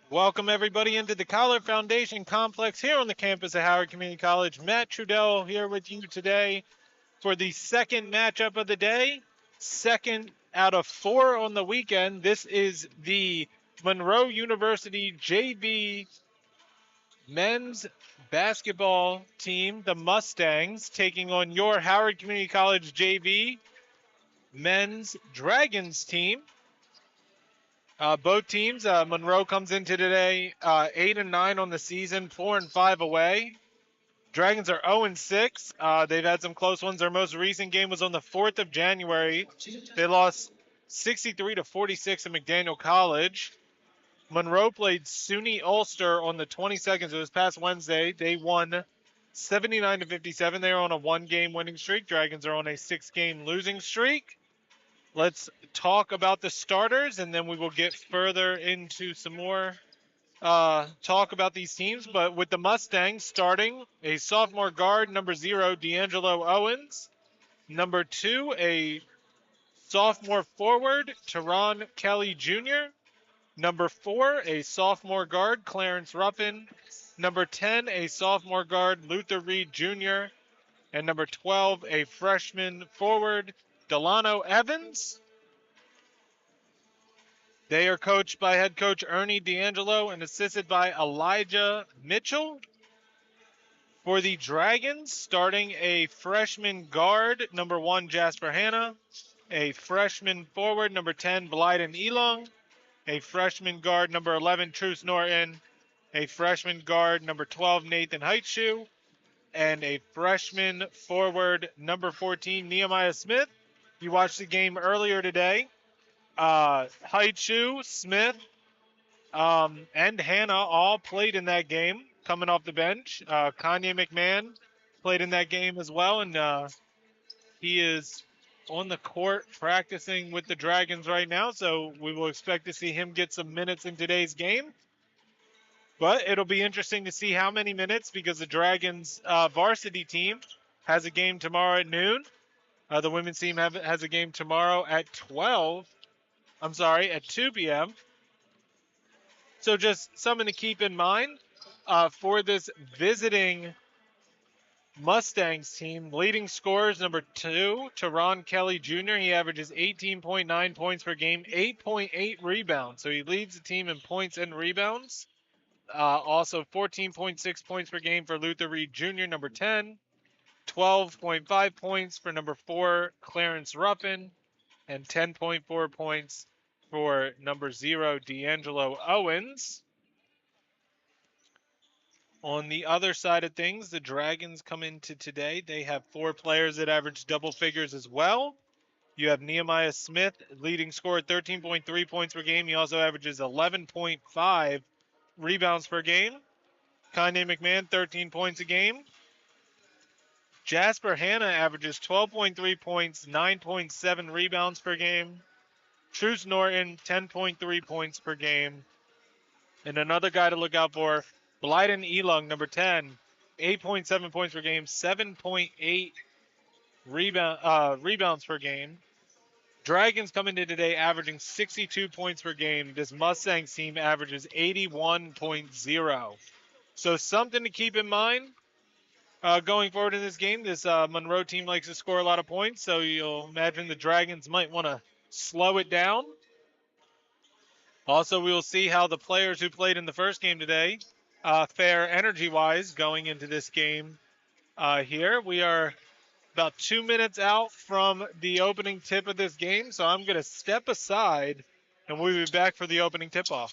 Welcome everybody into the College Foundation Complex here on the campus of Howard Community College. Matt Trudell here with you today for the second matchup of the day. Second out of four on the weekend. This is the Monroe University JV men's basketball team, the Mustangs, taking on your Howard Community College JV men's Dragons team. Both teams, Monroe comes into today 8-9 on the season, 4-5 away. Dragons are 0-6. They've had some close ones. Their most recent game was on the 4th of January. They lost 63 to 46 at McDaniel College. Monroe played SUNY Ulster on the 22nd, so this past Wednesday. They won 79 to 57. They are on a one-game winning streak. Dragons are on a 6-game losing streak. Let's talk about the starters, and then we will get further into some more talk about these teams. But with the Mustangs starting, a sophomore guard, number 0, D'Angelo Owens. Number 2, a sophomore forward, Teron Kelly Jr. Number 4, a sophomore guard, Clarence Ruffin. Number 10, a sophomore guard, Luther Reed Jr. And number 12, a freshman forward, Delano Evans. They are coached by head coach Ernie D'Angelo and assisted by Elijah Mitchell. For the Dragons, starting a freshman guard, number 1, Jasper Hanna. A freshman forward, number 10, Blyden Elong. A freshman guard, number 11, Truce Norton. A freshman guard, number 12, Nathan Heitshoe. And a freshman forward, number 14, Nehemiah Smith. You watched the game earlier today. Heitshoe, Smith, and Hannah all played in that game coming off the bench. Kanye McMahon played in that game as well, and he is on the court practicing with the Dragons right now, so we will expect to see him get some minutes in today's game. But it'll be interesting to see how many minutes because the Dragons varsity team has a game tomorrow at noon. The women's team has a game tomorrow at 2 p.m. So just something to keep in mind for this visiting Mustangs team. Leading scorers, number 2, Teron Kelly Jr. He averages 18.9 points per game, 8.8 rebounds. So he leads the team in points and rebounds. Also 14.6 points per game for Luther Reed Jr., number 10. 12.5 points for number 4, Clarence Ruffin. And 10.4 points for number 0, D'Angelo Owens. On the other side of things, the Dragons come into today. They have 4 players that average double figures as well. You have Nehemiah Smith, leading scorer, 13.3 points per game. He also averages 11.5 rebounds per game. Kanye McMahon, 13 points a game. Jasper Hanna averages 12.3 points, 9.7 rebounds per game. Truce Norton, 10.3 points per game. And another guy to look out for, Blyden Elong, number 10, 8.7 points per game, 7.8 rebounds per game. Dragons come into today averaging 62 points per game. This Mustangs team averages 81.0. So something to keep in mind going forward in this game. This Monroe team likes to score a lot of points, so you'll imagine the Dragons might want to slow it down. Also, we will see how the players who played in the first game today fare energy-wise going into this game here. We are about 2 minutes out from the opening tip of this game, so I'm going to step aside, and we'll be back for the opening tip-off.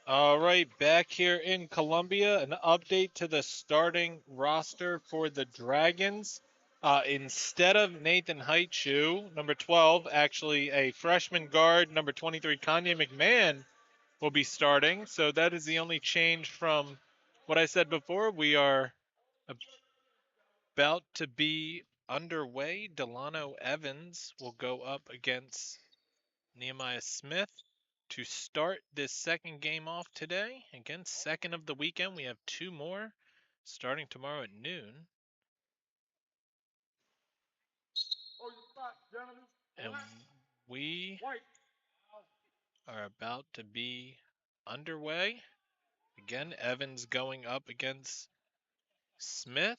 All right, back here in Columbia, an update to the starting roster for the Dragons. Instead of Nathan Heitschuh, number 12, actually a freshman guard, number 23, Kanye McMahon, will be starting. So that is the only change from what I said before. We are about to be underway. Delano Evans will go up against Nehemiah Smith to start this second game off today. Again, second of the weekend. We have two more starting tomorrow at noon. And we are about to be underway. Again, Evans going up against Smith.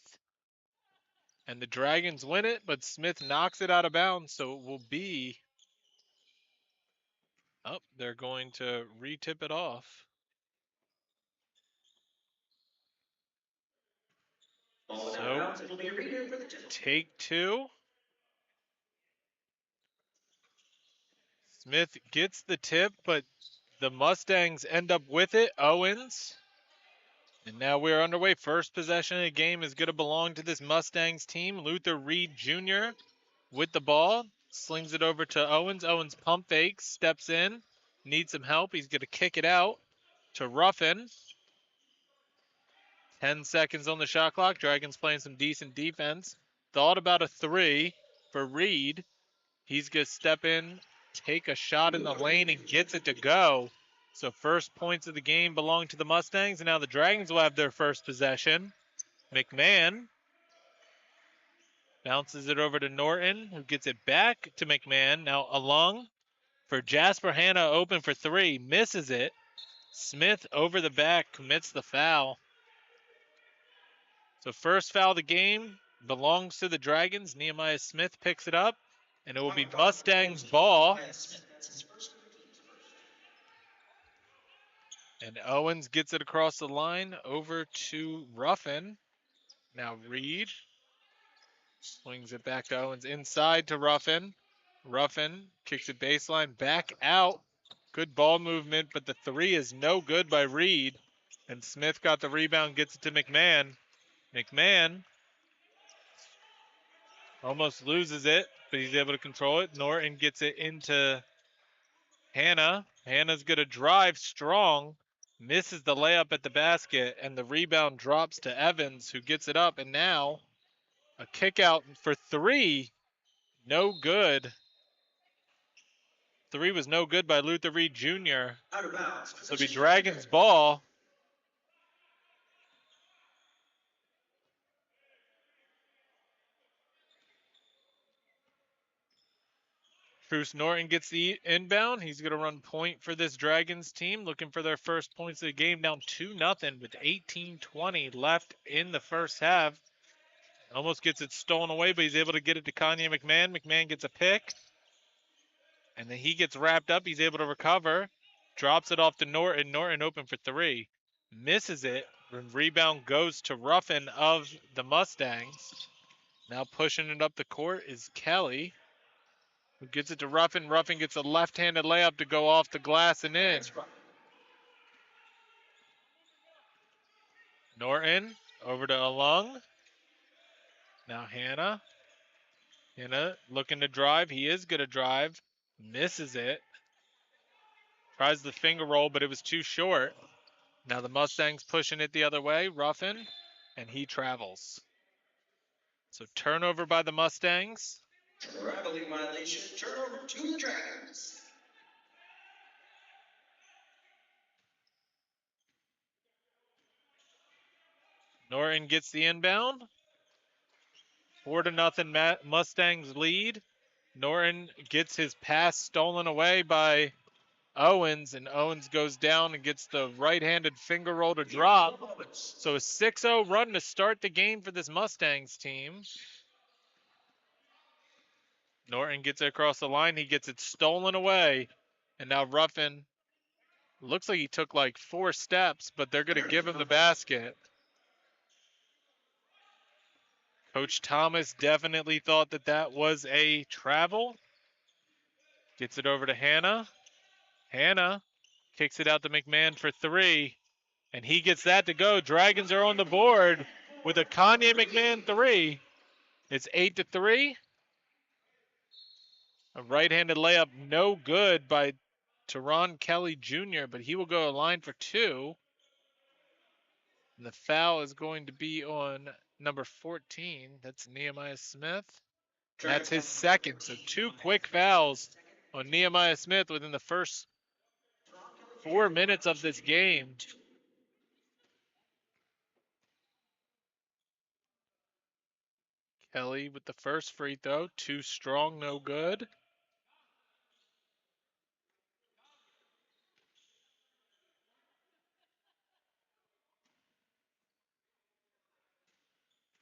And the Dragons win it, but Smith knocks it out of bounds, so it will be. Oh, they're going to re-tip it off. So, take two. Smith gets the tip, but the Mustangs end up with it. Owens. And now we're underway. First possession of the game is going to belong to this Mustangs team. Luther Reed Jr. with the ball. Slings it over to Owens. Owens pump fakes, steps in, needs some help. He's going to kick it out to Ruffin. 10 seconds on the shot clock. Dragons playing some decent defense. Thought about a three for Reed. He's going to step in, take a shot in the lane, and gets it to go. So first points of the game belong to the Mustangs, and now the Dragons will have their first possession. McMahon bounces it over to Norton, who gets it back to McMahon. Now Alung for Jasper Hanna, open for three, misses it. Smith over the back, commits the foul. So first foul of the game belongs to the Dragons. Nehemiah Smith picks it up, and it will be Mustangs ball. And Owens gets it across the line over to Ruffin. Now Reed swings it back to Owens, inside to Ruffin. Ruffin kicks it baseline back out. Good ball movement, but the three is no good by Reed. And Smith got the rebound, gets it to McMahon. McMahon almost loses it, but he's able to control it. Norton gets it into Hanna. Hanna's going to drive strong, misses the layup at the basket, and the rebound drops to Evans, who gets it up. And now a kick out for three. No good. Three was no good by Luther Reed Jr. So it'll be Dragons ball. Bruce Norton gets the inbound. He's going to run point for this Dragons team, looking for their first points of the game, down 2-0 with 18:20 left in the first half. Almost gets it stolen away, but he's able to get it to Kanye McMahon. McMahon gets a pick, and then he gets wrapped up. He's able to recover, drops it off to Norton. Norton open for three, misses it. Rebound goes to Ruffin of the Mustangs. Now pushing it up the court is Kelly, who gets it to Ruffin. Ruffin gets a left-handed layup to go off the glass and in. Norton over to Alung. Now Hanna. Hanna looking to drive. He is going to drive. Misses it. Tries the finger roll, but it was too short. Now the Mustangs pushing it the other way. Ruffin, and he travels. So turnover by the Mustangs. Traveling violation, turnover to the Dragons. Norton gets the inbound. 4-0 Mustangs lead. Norton gets his pass stolen away by Owens, and Owens goes down and gets the right-handed finger roll to drop. So a 6-0 run to start the game for this Mustangs team. Norton gets it across the line. He gets it stolen away. And now Ruffin looks like he took like 4 steps, but they're going to give him the basket. Coach Thomas definitely thought that that was a travel. Gets it over to Hanna. Hanna Kicks it out to McMahon for 3. And he gets that to go. Dragons are on the board with a Kanye McMahon 3. It's 8-3. A right-handed layup, no good by Teron Kelly Jr., but he will go a line for 2. And the foul is going to be on number 14. That's Nehemiah Smith. That's his second. So 2 quick fouls on Nehemiah Smith within the first 4 minutes of this game. Kelly with the first free throw. Too strong, no good.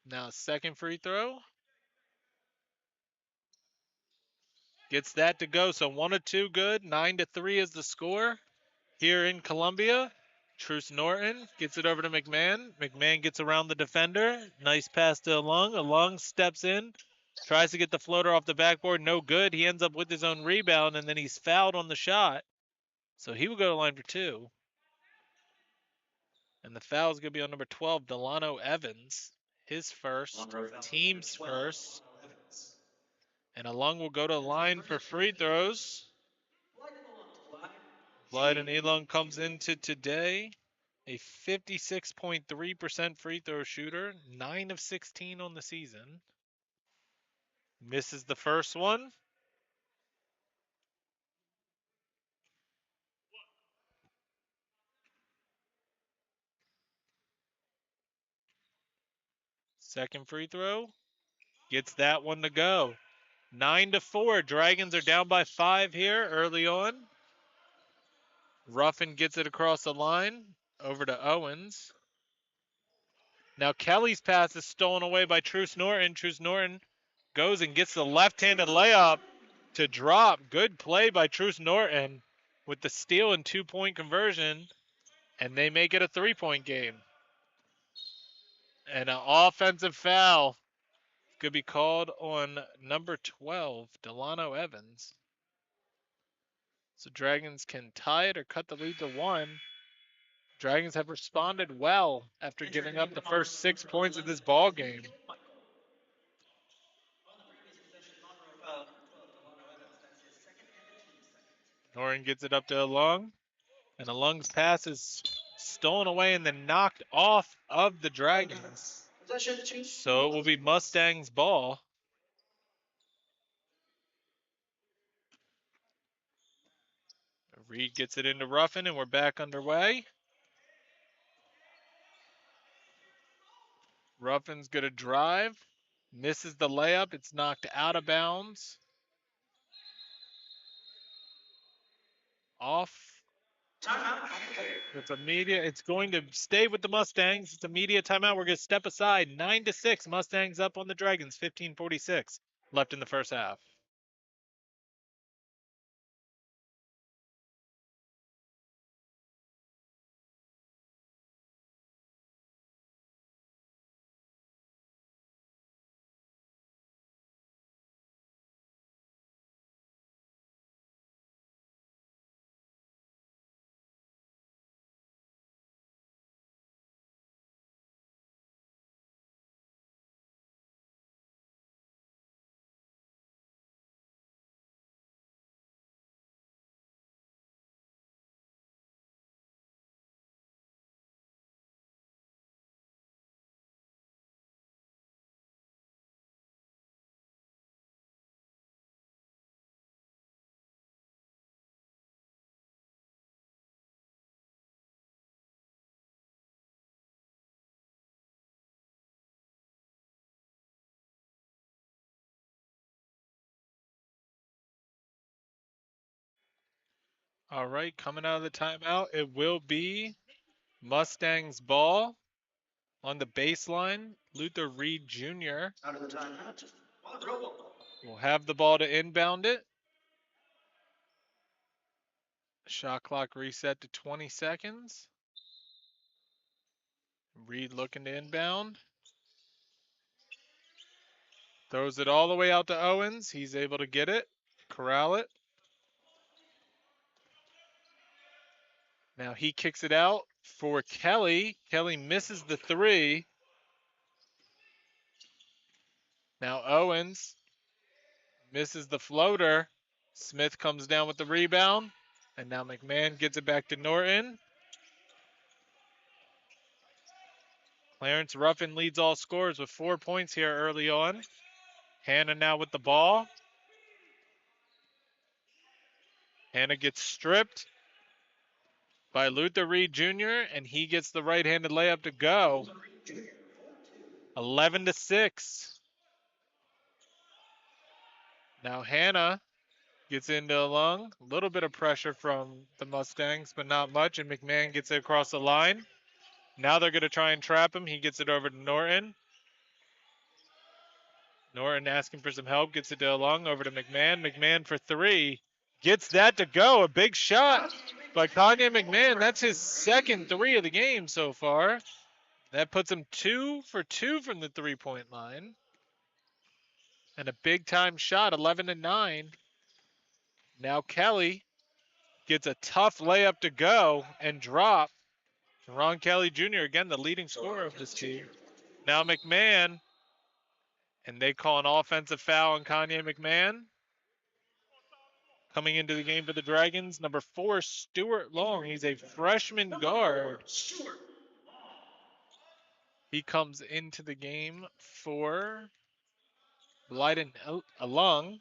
Now second free throw. Gets that to go. So 1 of 2 good. 9-3 is the score here in Columbia. Truce Norton gets it over to McMahon. McMahon gets around the defender. Nice pass to Alung. Alung steps in. Tries to get the floater off the backboard. No good. He ends up with his own rebound, and then he's fouled on the shot. So he will go to line for 2. And the foul is going to be on number 12, Delano Evans. His first, team's first. And Alung will go to the line for free throws. Blyden Elung comes into today a 56.3% free throw shooter, 9 of 16 on the season. Misses the first one. Second free throw. Gets that one to go. 9-4. Dragons are down by 5 here early on. Ruffin gets it across the line over to Owens. Now Kelly's pass is stolen away by Truce Norton. Truce Norton goes and gets the left-handed layup to drop. Good play by Truce Norton with the steal and 2-point conversion, and they make it a 3-point game. And an offensive foul could be called on number 12, Delano Evans. So Dragons can tie it or cut the lead to 1. Dragons have responded well after giving up the first 6 points of this ball game. Norton gets it up to Alung, and Alung's pass is stolen away and then knocked off of the Dragons. So it will be Mustangs ball. Reed gets it into Ruffin, and we're back underway. Ruffin's going to drive. Misses the layup. It's knocked out of bounds. Off. It's it's going to stay with the Mustangs. It's a media timeout. We're going to step aside. 9-6. Mustangs up on the Dragons. 15:46 left in the first half. All right, coming out of the timeout, it will be Mustangs ball on the baseline. Luther Reed Jr. will have the ball to inbound it. Shot clock reset to 20 seconds. Reed looking to inbound. Throws it all the way out to Owens. He's able to get it, corral it. Now he kicks it out for Kelly. Kelly misses the three. Now Owens misses the floater. Smith comes down with the rebound. And now McMahon gets it back to Norton. Clarence Ruffin leads all scorers with 4 points here early on. Hannah now with the ball. Hannah gets stripped by Luther Reed Jr. and he gets the right-handed layup to go. 11-6. Now Hannah gets into a lung. A little bit of pressure from the Mustangs, but not much. And McMahon gets it across the line. Now they're going to try and trap him. He gets it over to Norton. Norton asking for some help. Gets it to Lung over to McMahon. McMahon for three. Gets that to go. A big shot by Kanye McMahon. That's his second three of the game so far. That puts him 2 for 2 from the three-point line. And a big-time shot, 11-9. Now Kelly gets a tough layup to go and drop. Ron Kelly Jr., again, the leading scorer of this team. Now McMahon, and they call an offensive foul on Kanye McMahon. Coming into the game for the Dragons, number 4, Stuart Long. He's a freshman guard. He comes into the game for Blyden Alung.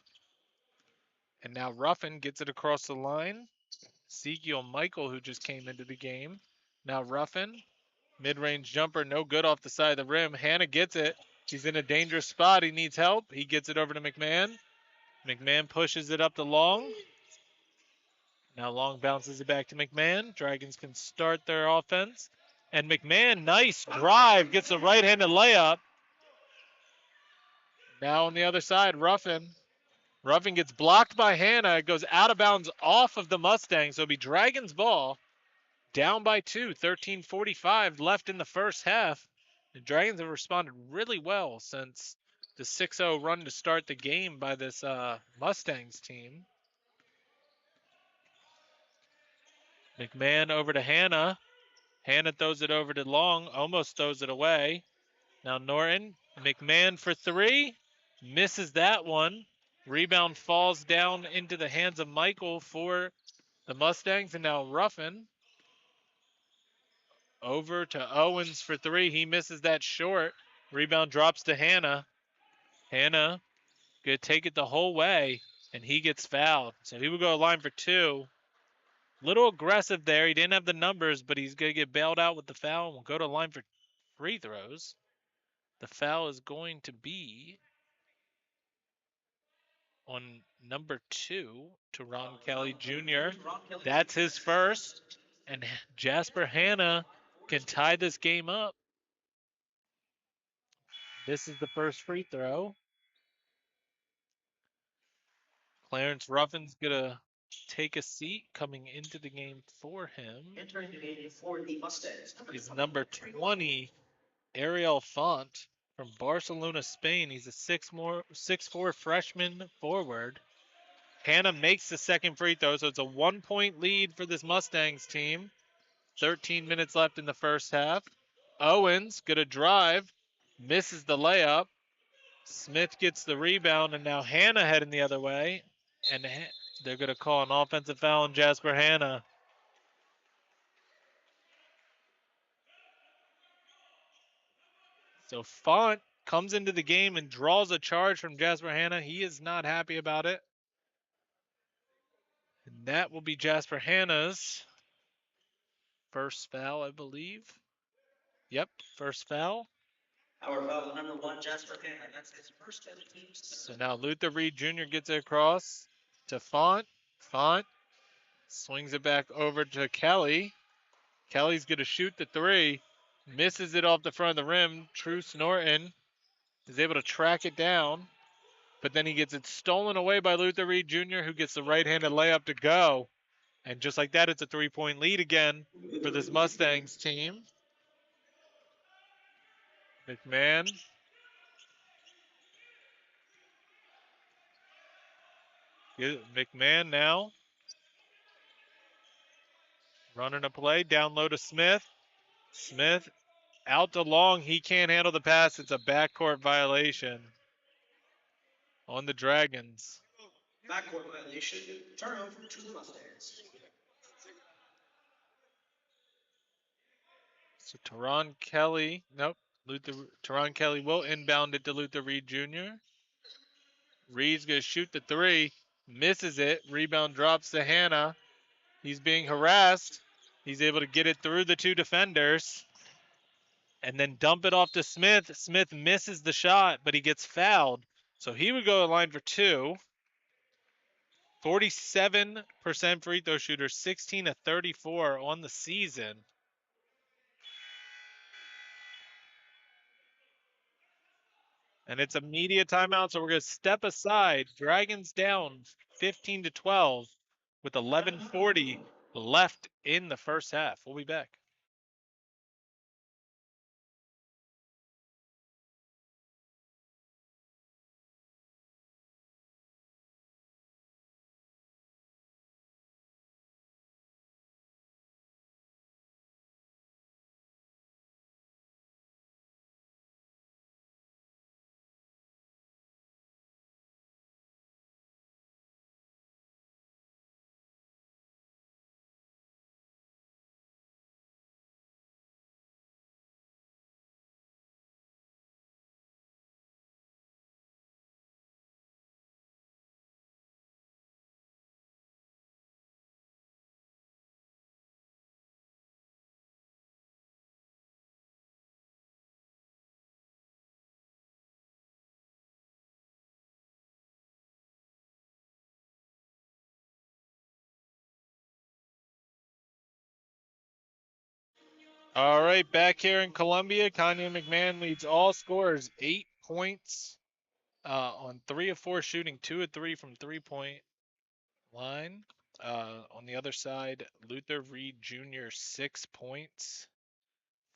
And now Ruffin gets it across the line. Ezekiel Michael, who just came into the game. Now Ruffin, mid-range jumper, no good off the side of the rim. Hannah gets it. He's in a dangerous spot. He needs help. He gets it over to McMahon. McMahon pushes it up to Long. Now Long bounces it back to McMahon. Dragons can start their offense. And McMahon, nice drive, gets a right-handed layup. Now on the other side, Ruffin. Ruffin gets blocked by Hannah. It goes out of bounds off of the Mustangs. So it'll be Dragons ball. Down by 2, 13:45 left in the first half. The Dragons have responded really well since the 6-0 run to start the game by this Mustangs team. McMahon over to Hannah. Hannah throws it over to Long, almost throws it away. Now Norton, McMahon for three, misses that one. Rebound falls down into the hands of Michael for the Mustangs, and now Ruffin over to Owens for three. He misses that short. Rebound drops to Hannah. Hannah gonna take it the whole way, and he gets fouled. So he will go line for two. Little aggressive there. He didn't have the numbers, but he's gonna get bailed out with the foul and will go to line for free throws. The foul is going to be on number 2 to Ron Kelly Jr. That's his first, and Jasper Hannah can tie this game up. This is the first free throw. Clarence Ruffin's gonna take a seat coming into the game for him. Entering the game for the Mustangs. Is number 20, Ariel Font from Barcelona, Spain. He's a 6'4" freshman forward. Hannah makes the second free throw, so it's a 1-point lead for this Mustangs team. 13 minutes left in the first half. Owens gonna drive, misses the layup. Smith gets the rebound, and now Hannah heading the other way. And they're gonna call an offensive foul on Jasper Hannah. So Font comes into the game and draws a charge from Jasper Hannah. He is not happy about it. And that will be Jasper Hannah's first foul, I believe. Yep, first foul. Our foul number 1, Jasper Hannah. That's his first of the team's. So now Luther Reed Jr. gets it across to Font. Font swings it back over to Kelly. Kelly's going to shoot the three. Misses it off the front of the rim. Truce Norton is able to track it down. But then he gets it stolen away by Luther Reed Jr., who gets the right-handed layup to go. And just like that, it's a 3-point lead again for this Mustangs team. McMahon. McMahon now. Running a play, down low to Smith. Smith out to Long. He can't handle the pass. It's a backcourt violation on the Dragons. Backcourt violation. Turnover to the Mustangs. So Teron Kelly, nope. Teron Kelly will inbound it to Luther Reed Jr. Reed's going to shoot the three. Misses it. Rebound drops to Hannah. He's being harassed. He's able to get it through the two defenders and then dump it off to Smith. Smith misses the shot, but he gets fouled. So he would go to the line for two. 47% free throw shooter, 16 to 34 on the season. And it's a media timeout, so we're going to step aside. Dragons down 15 to 12 with 11:40 left in the first half. We'll be back. All right, back here in Columbia, Kanye McMahon leads all scorers, 8 points on 3 of 4 shooting, 2 of 3 from three-point line. On the other side, Luther Reed Jr., 6 points,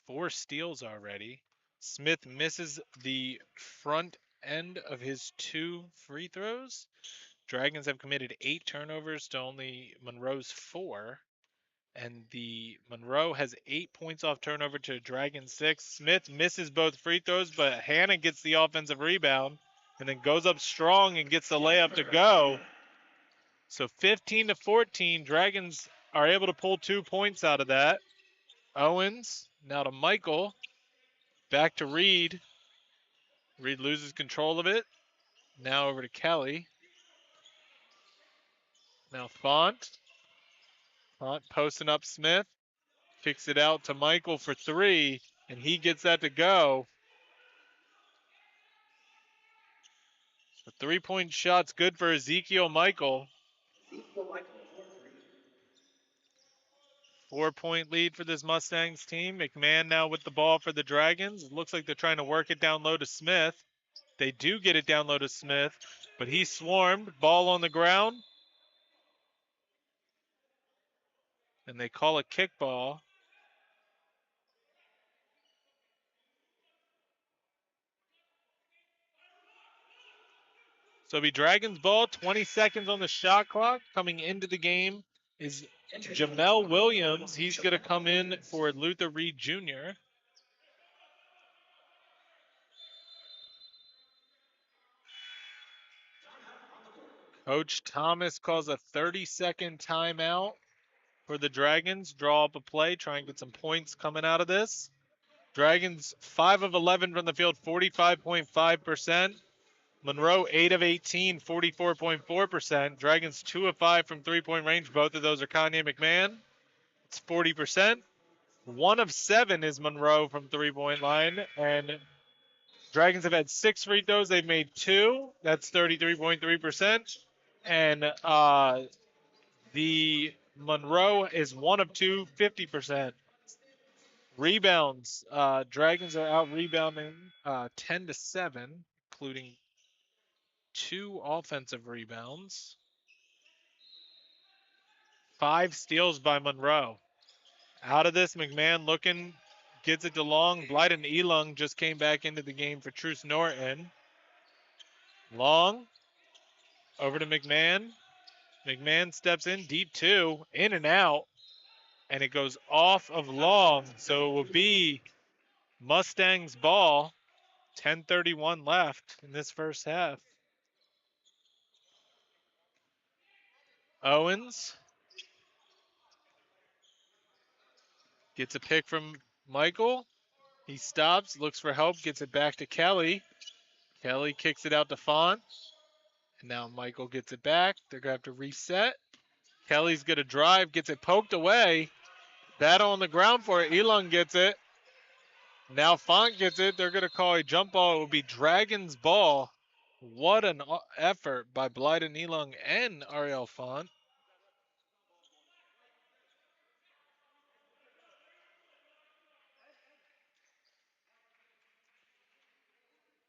4 steals already. Smith misses the front end of his 2 free throws. Dragons have committed 8 turnovers to only Monroe's 4. And the Monroe has 8 points off turnover to Dragon 6. Smith misses both free throws, but Hannah gets the offensive rebound and then goes up strong and gets the layup to go. So 15 to 14, Dragons are able to pull 2 points out of that. Owens now to Michael, back to Reed. Reed loses control of it. Now over to Kelly. Now Font. Font posting up Smith. Kicks it out to Michael for 3, and he gets that to go. The 3-point shot's good for Ezekiel Michael. 4-point lead for this Mustangs team. McMahon now with the ball for the Dragons. It looks like they're trying to work it down low to Smith. They do get it down low to Smith, but he's swarmed. Ball on the ground. And they call a kickball. So it'll be Dragons ball, 20 seconds on the shot clock. Coming into the game is Jamel Williams. He's going to come in for Luther Reed Jr. Coach Thomas calls a 30-second timeout for the Dragons. Draw up a play, try and get some points coming out of this. Dragons 5 of 11 from the field, 45.5%. Monroe 8 of 18, 44.4%. Dragons 2 of 5 from three-point range. Both of those are Kanye McMahon. It's 40%. 1 of 7 is Monroe from three-point line. And Dragons have had 6 free throws. They've made 2. That's 33.3%. And the Monroe is 1 of 2, 50%. Rebounds. Dragons are out rebounding 10 to 7, including 2 offensive rebounds. 5 steals by Monroe. Out of this, McMahon looking, gets it to Long. Blyden Elung just came back into the game for Truce Norton. Long, over to McMahon. McMahon steps in, deep 2, in and out. and it goes off of long, so it will be Mustangs ball. 10:31 left in this first half. Owens gets a pick from Michael. He stops, looks for help, gets it back to Kelly. Kelly kicks it out to Font. And now Michael gets it back. They're going to have to reset. Kelly's going to drive, gets it poked away. Battle on the ground for it. Elon gets it. Now Font gets it. They're going to call a jump ball. It will be Dragon's ball. What an effort by Blyden Elon and Ariel Font.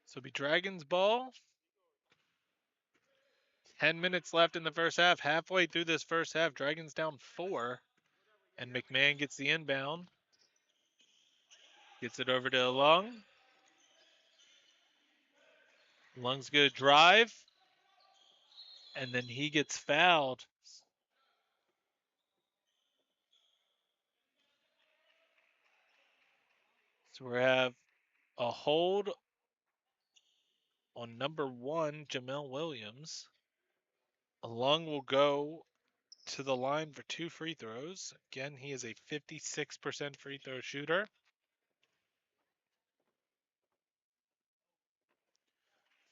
So it'll be Dragon's ball. 10 minutes left in the first half. Halfway through this first half, Dragons down 4. And McMahon gets the inbound. Gets it over to Lung. Lung's going to drive. And then he gets fouled. So we have a hold on number 1, Jamel Williams. Lung will go to the line for 2 free throws. Again, he is a 56% free throw shooter.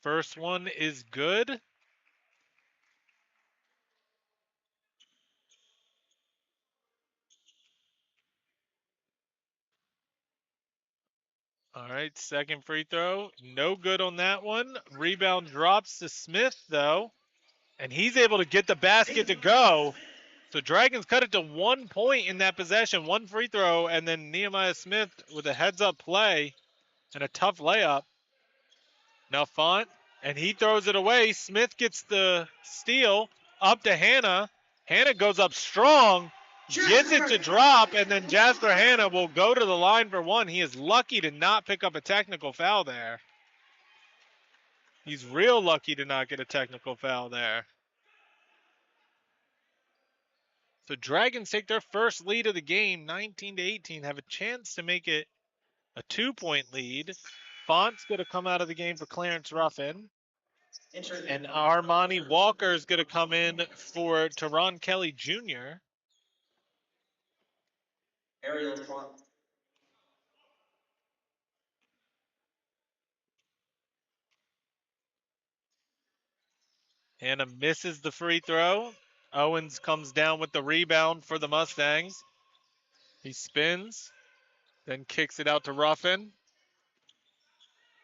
First one is good. All right, second free throw. No good on that one. Rebound drops to Smith, though. And he's able to get the basket to go. So Dragons cut it to 1 point in that possession. 1 free throw, and then Nehemiah Smith with a heads-up play and a tough layup. Now Font, and he throws it away. Smith gets the steal up to Hannah. Hannah goes up strong, gets it to drop, and then Jasper Hannah will go to the line for 1. He is lucky to not pick up a technical foul there. He's real lucky to not get a technical foul there. So Dragons take their first lead of the game, 19-18, have a chance to make it a 2-point lead. Font's going to come out of the game for Clarence Ruffin. And Armani Walker is going to come in for Teron Kelly Jr. Ariel Font. Hannah misses the free throw. Owens comes down with the rebound for the Mustangs. He spins, then kicks it out to Ruffin.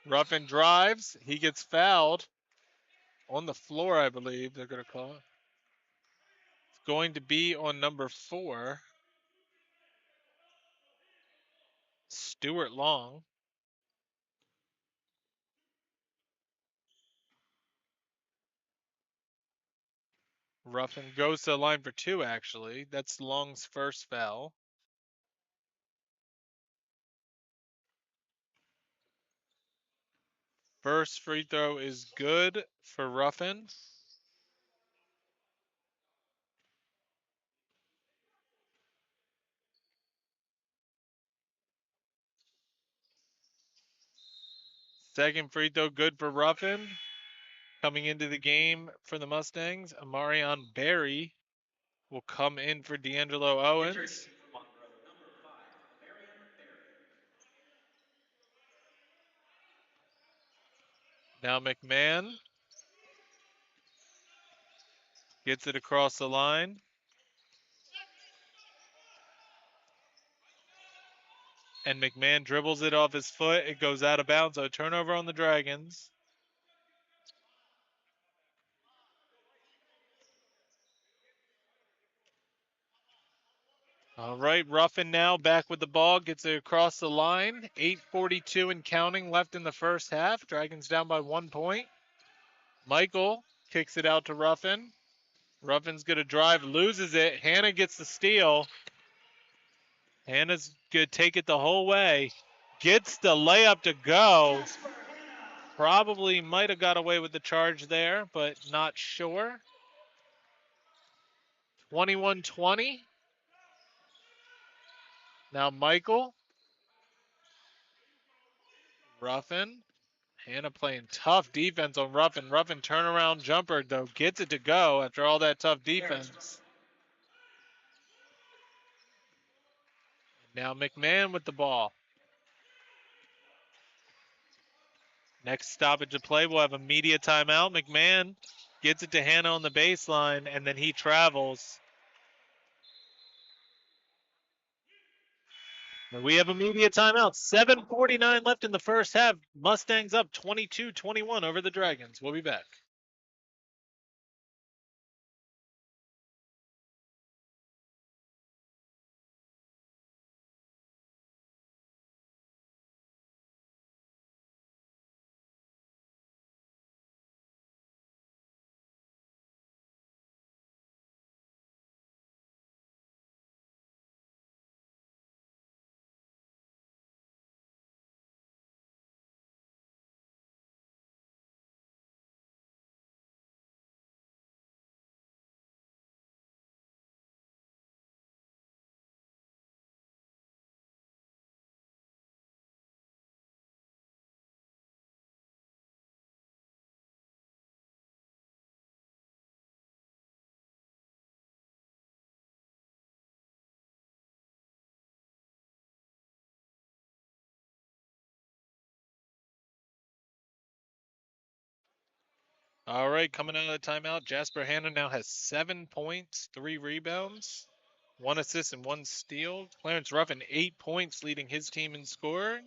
Ruffin drives. He gets fouled on the floor, I believe they're going to call it. It's going to be on number 4, Stuart Long. Ruffin goes to the line for 2, actually. That's Long's first foul. First free throw is good for Ruffin. Second free throw good for Ruffin. Coming into the game for the Mustangs, Amarion Berry will come in for D'Angelo Owens. Now McMahon gets it across the line. And McMahon dribbles it off his foot. It goes out of bounds. So a turnover on the Dragons. All right, Ruffin now back with the ball. Gets it across the line. 8:42 and counting left in the first half. Dragons down by 1 point. Michael kicks it out to Ruffin. Ruffin's going to drive, loses it. Hannah gets the steal. Hannah's going to take it the whole way. Gets the layup to go. Probably might have got away with the charge there, but not sure. 21-20. Now Michael. Ruffin. Hannah playing tough defense on Ruffin. Ruffin turnaround jumper, though, gets it to go after all that tough defense. Now McMahon with the ball. Next stoppage of play, we'll have a media timeout. McMahon gets it to Hannah on the baseline, and then he travels. But we have a media timeout. 7:49 left in the first half. Mustangs up 22-21 over the Dragons. We'll be back. All right, coming out of the timeout, Jasper Hannah now has 7 points, 3 rebounds, 1 assist, and 1 steal. Clarence Ruffin, 8 points, leading his team in scoring.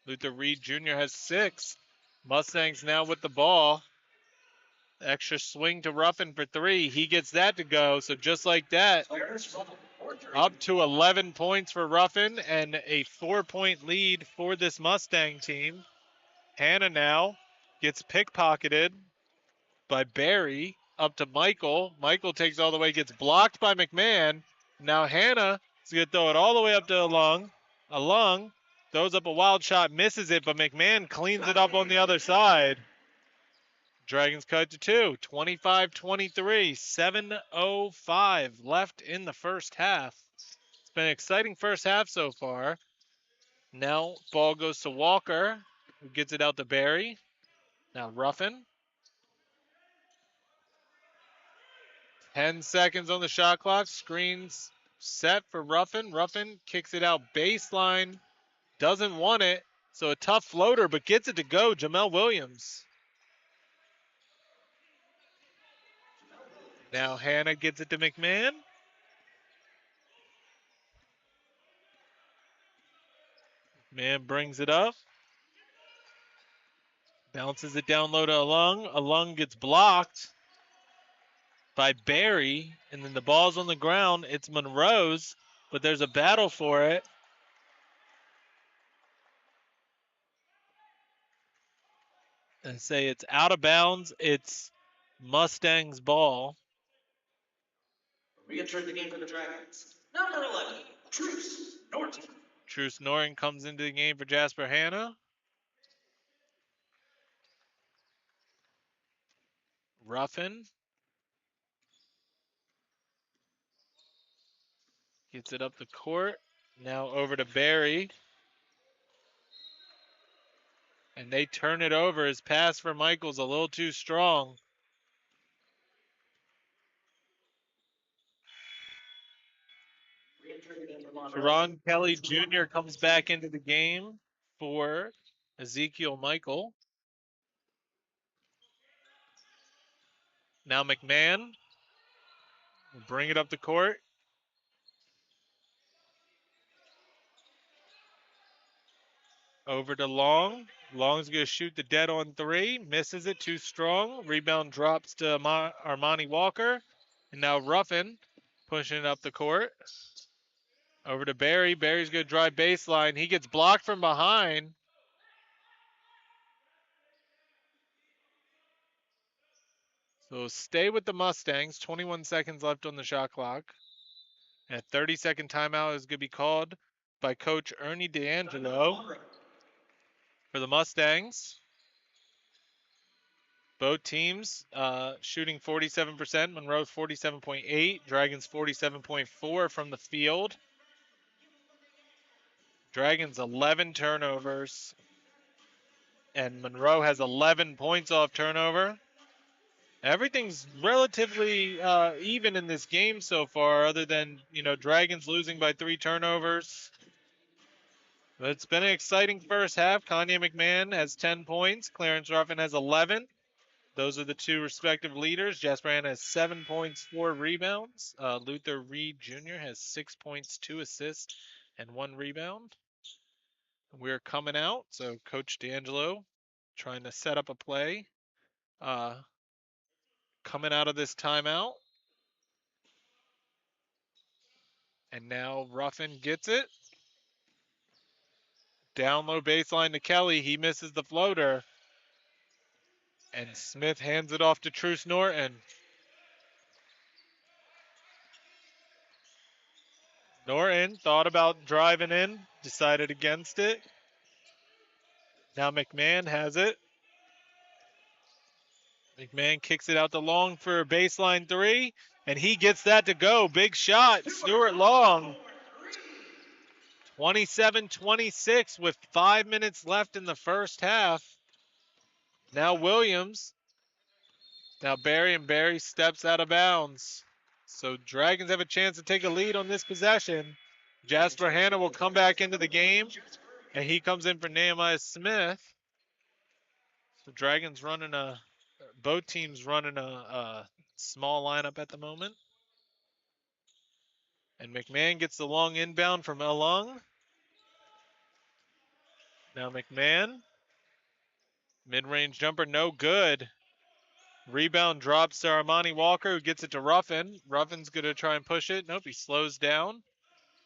Luther Reed Jr. has 6. Mustangs now with the ball. Extra swing to Ruffin for 3. He gets that to go. So just like that, up to 11 points for Ruffin and a 4-point lead for this Mustang team. Hannah now gets pickpocketed by Barry up to Michael. Michael takes all the way, gets blocked by McMahon. Now Hannah is going to throw it all the way up to Alung. Alung throws up a wild shot, misses it, but McMahon cleans it up on the other side. Dragons cut to 2, 25-23, 7:05 left in the first half. It's been an exciting first half so far. Now ball goes to Walker, who gets it out to Barry. Now Ruffin. 10 seconds on the shot clock. Screens set for Ruffin. Ruffin kicks it out baseline. Doesn't want it. So a tough floater, but gets it to go. Jamel Williams. Now Hannah gets it to McMahon. Man brings it up. Bounces it down low to Alung. Alung gets blocked by Barry. And then the ball's on the ground. It's Monroe's, but there's a battle for it. And say it's out of bounds. It's Mustang's ball. Re-entering the game for the Dragons. Number 11, Truce Norton. Truce Norton comes into the game for Jasper Hannah. Ruffin gets it up the court. Now over to Barry. And they turn it over. His pass for Michael's a little too strong. Teron Kelly Jr. comes back into the game for Ezekiel Michael. Now McMahon will bring it up the court. Over to Long. Long's going to shoot the dead on 3. Misses it, too strong. Rebound drops to Armani Walker. And now Ruffin pushing it up the court. Over to Barry. Barry's going to drive baseline. He gets blocked from behind. So stay with the Mustangs. 21 seconds left on the shot clock. And a 30-second timeout is going to be called by Coach Ernie D'Angelo for the Mustangs. Both teams shooting 47%. Monroe 47.8. Dragons 47.4 from the field. Dragons 11 turnovers. And Monroe has 11 points off turnover. Everything's relatively even in this game so far, other than, Dragons losing by 3 turnovers. But it's been an exciting first half. Kanye McMahon has 10 points. Clarence Ruffin has 11. Those are the two respective leaders. Jasper Ann has 7 points, 4 rebounds. Luther Reed Jr. has 6 points, 2 assists, and 1 rebound. We're coming out, so Coach D'Angelo trying to set up a play. Coming out of this timeout. And now Ruffin gets it. Down low baseline to Kelly. He misses the floater. And Smith hands it off to Truce Norton. Norton thought about driving in, decided against it. Now McMahon has it. McMahon kicks it out to Long for a baseline 3, and he gets that to go. Big shot. Stuart Long. 27-26 with 5 minutes left in the first half. Now Williams. Now Barry steps out of bounds. So Dragons have a chance to take a lead on this possession. Jasper Hanna will come back into the game, and he comes in for Nehemiah Smith. So Dragons both teams running a small lineup at the moment. And McMahon gets the long inbound from Elung. Now McMahon, mid-range jumper, no good. Rebound drops to Armani Walker, who gets it to Ruffin. Ruffin's going to try and push it. Nope, he slows down.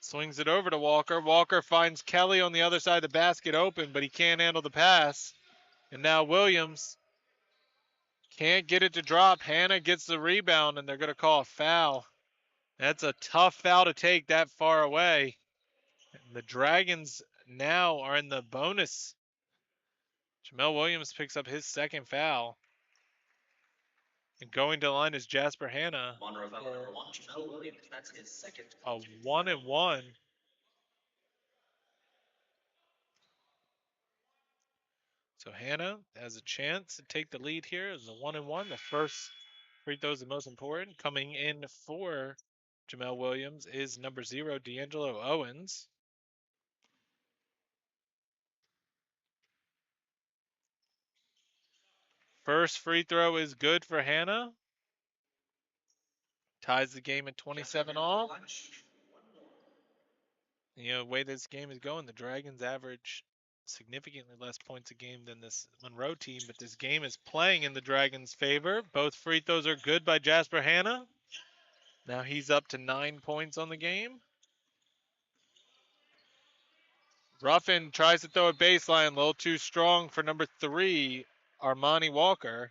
Swings it over to Walker. Walker finds Kelly on the other side of the basket open, but he can't handle the pass. And now Williams can't get it to drop. Hanna gets the rebound, and they're going to call a foul. That's a tough foul to take that far away. And the Dragons now are in the bonus. Jamel Williams picks up his second foul. And going to the line is Jasper Hanna. Monroe foul number 1, Jamel Williams. That's his second. A 1-and-1. So Hanna has a chance to take the lead here as a 1-and-1. The first free throw is the most important. Coming in for Jamel Williams is number 0, D'Angelo Owens. First free throw is good for Hanna. Ties the game at 27 all. The way this game is going, the Dragons average significantly less points a game than this Monroe team, but this game is playing in the Dragons' favor. Both free throws are good by Jasper Hanna. Now he's up to 9 points on the game. Ruffin tries to throw a baseline, a little too strong for number 3, Armani Walker.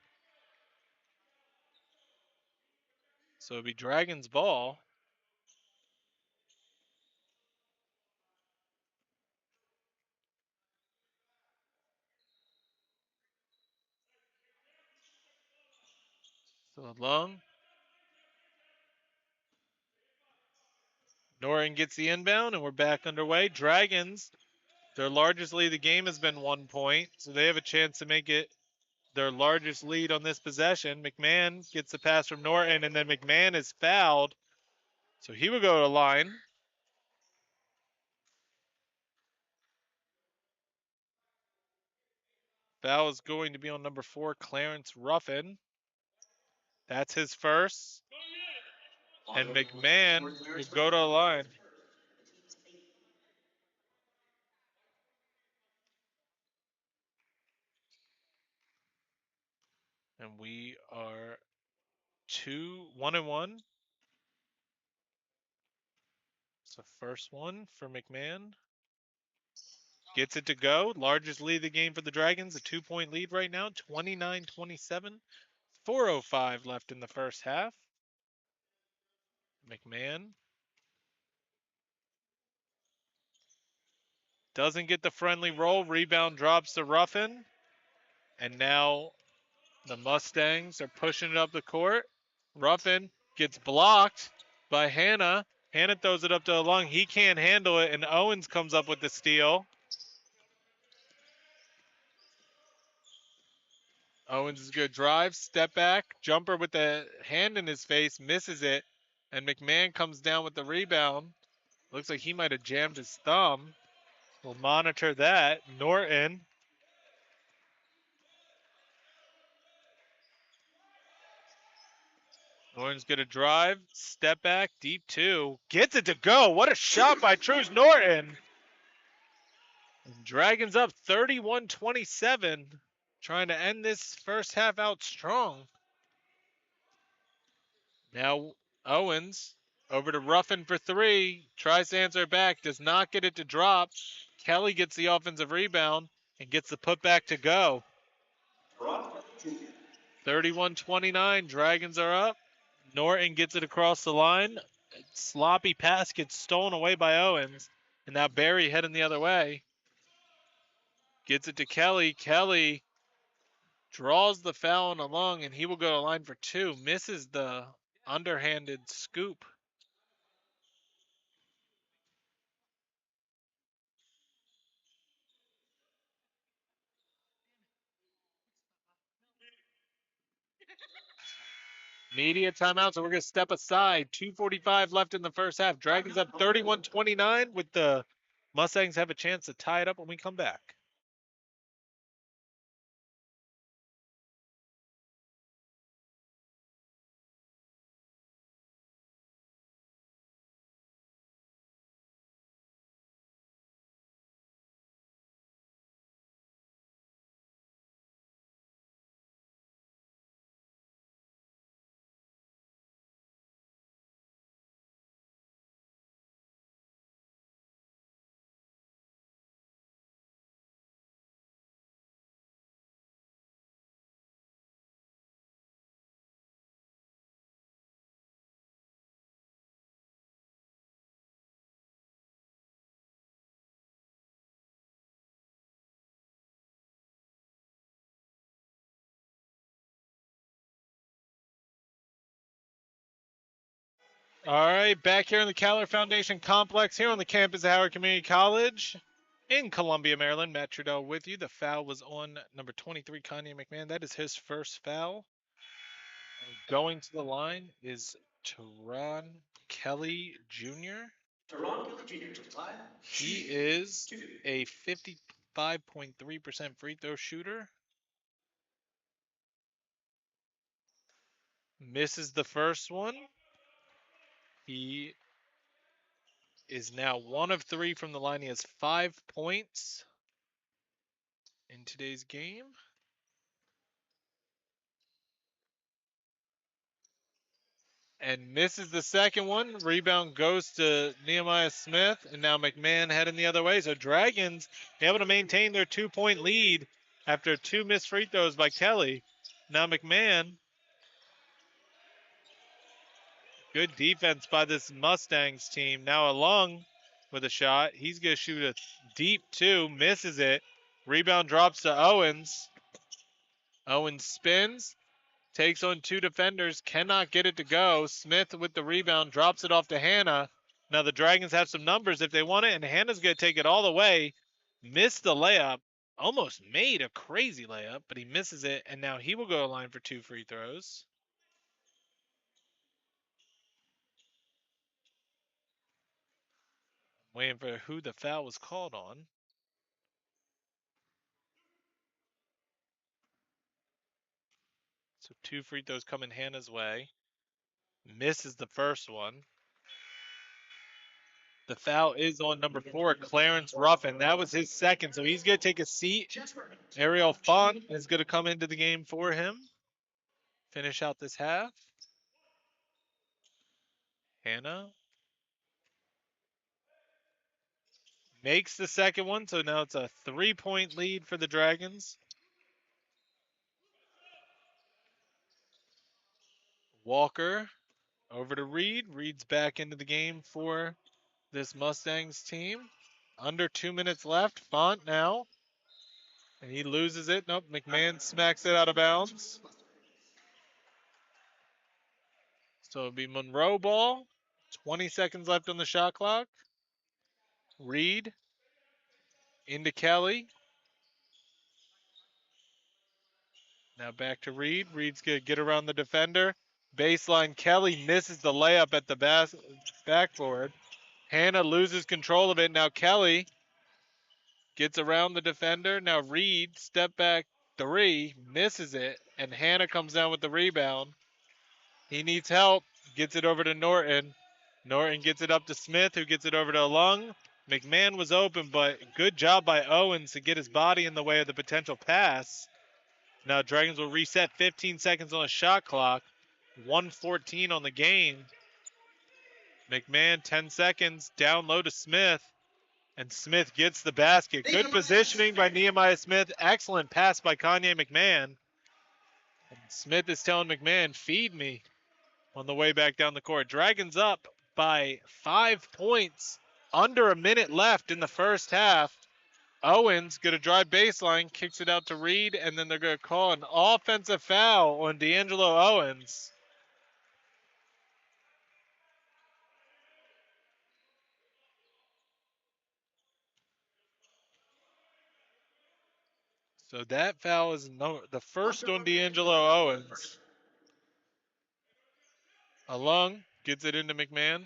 So it'll be Dragons ball. So Lung. Norton gets the inbound, and we're back underway. Dragons, their largest lead of the game has been 1 point, so they have a chance to make it their largest lead on this possession. McMahon gets the pass from Norton, and then McMahon is fouled, so he will go to the line. Foul is going to be on number 4, Clarence Ruffin. That's his first. And McMahon will go to the line. And we are 1-and-1. So first one for McMahon. Gets it to go. Largest lead of the game for the Dragons. A 2-point lead right now. 29-27. 4:05 left in the first half. McMahon doesn't get the friendly roll. Rebound drops to Ruffin. And now the Mustangs are pushing it up the court. Ruffin gets blocked by Hanna. Hannah throws it up to Lung. He can't handle it, and Owens comes up with the steal. Owens is good drive, step back, jumper with the hand in his face, misses it, and McMahon comes down with the rebound. Looks like he might have jammed his thumb. We'll monitor that. Norton. Norton's going to drive, step back, deep two. Gets it to go. What a shot by Truce Norton. Dragons up 31-27. Trying to end this first half out strong. Now Owens over to Ruffin for three. Tries to answer back. Does not get it to drop. Kelly gets the offensive rebound and gets the putback to go. 31-29. Dragons are up. Norton gets it across the line. Sloppy pass gets stolen away by Owens. And now Barry heading the other way. Gets it to Kelly. Kelly draws the foul on a Lung, and he will go to line for two. Misses the underhanded scoop. Media timeout, so we're going to step aside. 2:45 left in the first half. Dragons up 31-29 with the Mustangs have a chance to tie it up when we come back. All right, back here in the Caller Foundation Complex here on the campus of Howard Community College in Columbia, Maryland. Matt Trudeau with you. The foul was on number 23, Kanye McMahon. That is his first foul. And going to the line is Teron Kelly Jr. He is a 55.3% free throw shooter. Misses the first one. He is now 1 of 3 from the line. He has 5 points in today's game. And misses the second one. Rebound goes to Nehemiah Smith. And now McMahon heading the other way. So Dragons able to maintain their 2-point lead after 2 missed free throws by Kelly. Now McMahon. Good defense by this Mustangs team. Now Lung with a shot. He's going to shoot a deep two. Misses it. Rebound drops to Owens. Owens spins. Takes on 2 defenders. Cannot get it to go. Smith with the rebound. Drops it off to Hannah. Now the Dragons have some numbers if they want it. And Hannah's going to take it all the way. Missed the layup. Almost made a crazy layup. But he misses it. And now he will go to line for 2 free throws. Waiting for who the foul was called on. So 2 free throws coming Hannah's way. Misses the first one. The foul is on number 4, Clarence Ruffin. That was his second, so he's going to take a seat. Ariel Font is going to come into the game for him. Finish out this half. Hannah makes the second one, so now it's a 3-point lead for the Dragons. Walker over to Reed. Reed's back into the game for this Mustangs team. Under 2 minutes left. Font now. And he loses it. Nope, McMahon smacks it out of bounds. So it'll be Monroe ball. 20 seconds left on the shot clock. Reed into Kelly. Now back to Reed. Reed's going to get around the defender. Baseline. Kelly misses the layup at the backboard. Hannah loses control of it. Now Kelly gets around the defender. Now Reed, step back three, misses it. And Hannah comes down with the rebound. He needs help. Gets it over to Norton. Norton gets it up to Smith, who gets it over to Lung. McMahon was open, but good job by Owens to get his body in the way of the potential pass. Now Dragons will reset 15 seconds on the shot clock. 1:14 on the game. McMahon 10 seconds, down low to Smith. And Smith gets the basket. Good positioning by Nehemiah Smith. Excellent pass by Kanye McMahon. And Smith is telling McMahon, feed me, on the way back down the court. Dragons up by 5 points. Under a minute left in the first half. Owens going to drive baseline, kicks it out to Reed, and then they're going to call an offensive foul on D'Angelo Owens. So that foul is the first on D'Angelo Owens. Alung gets it into McMahon.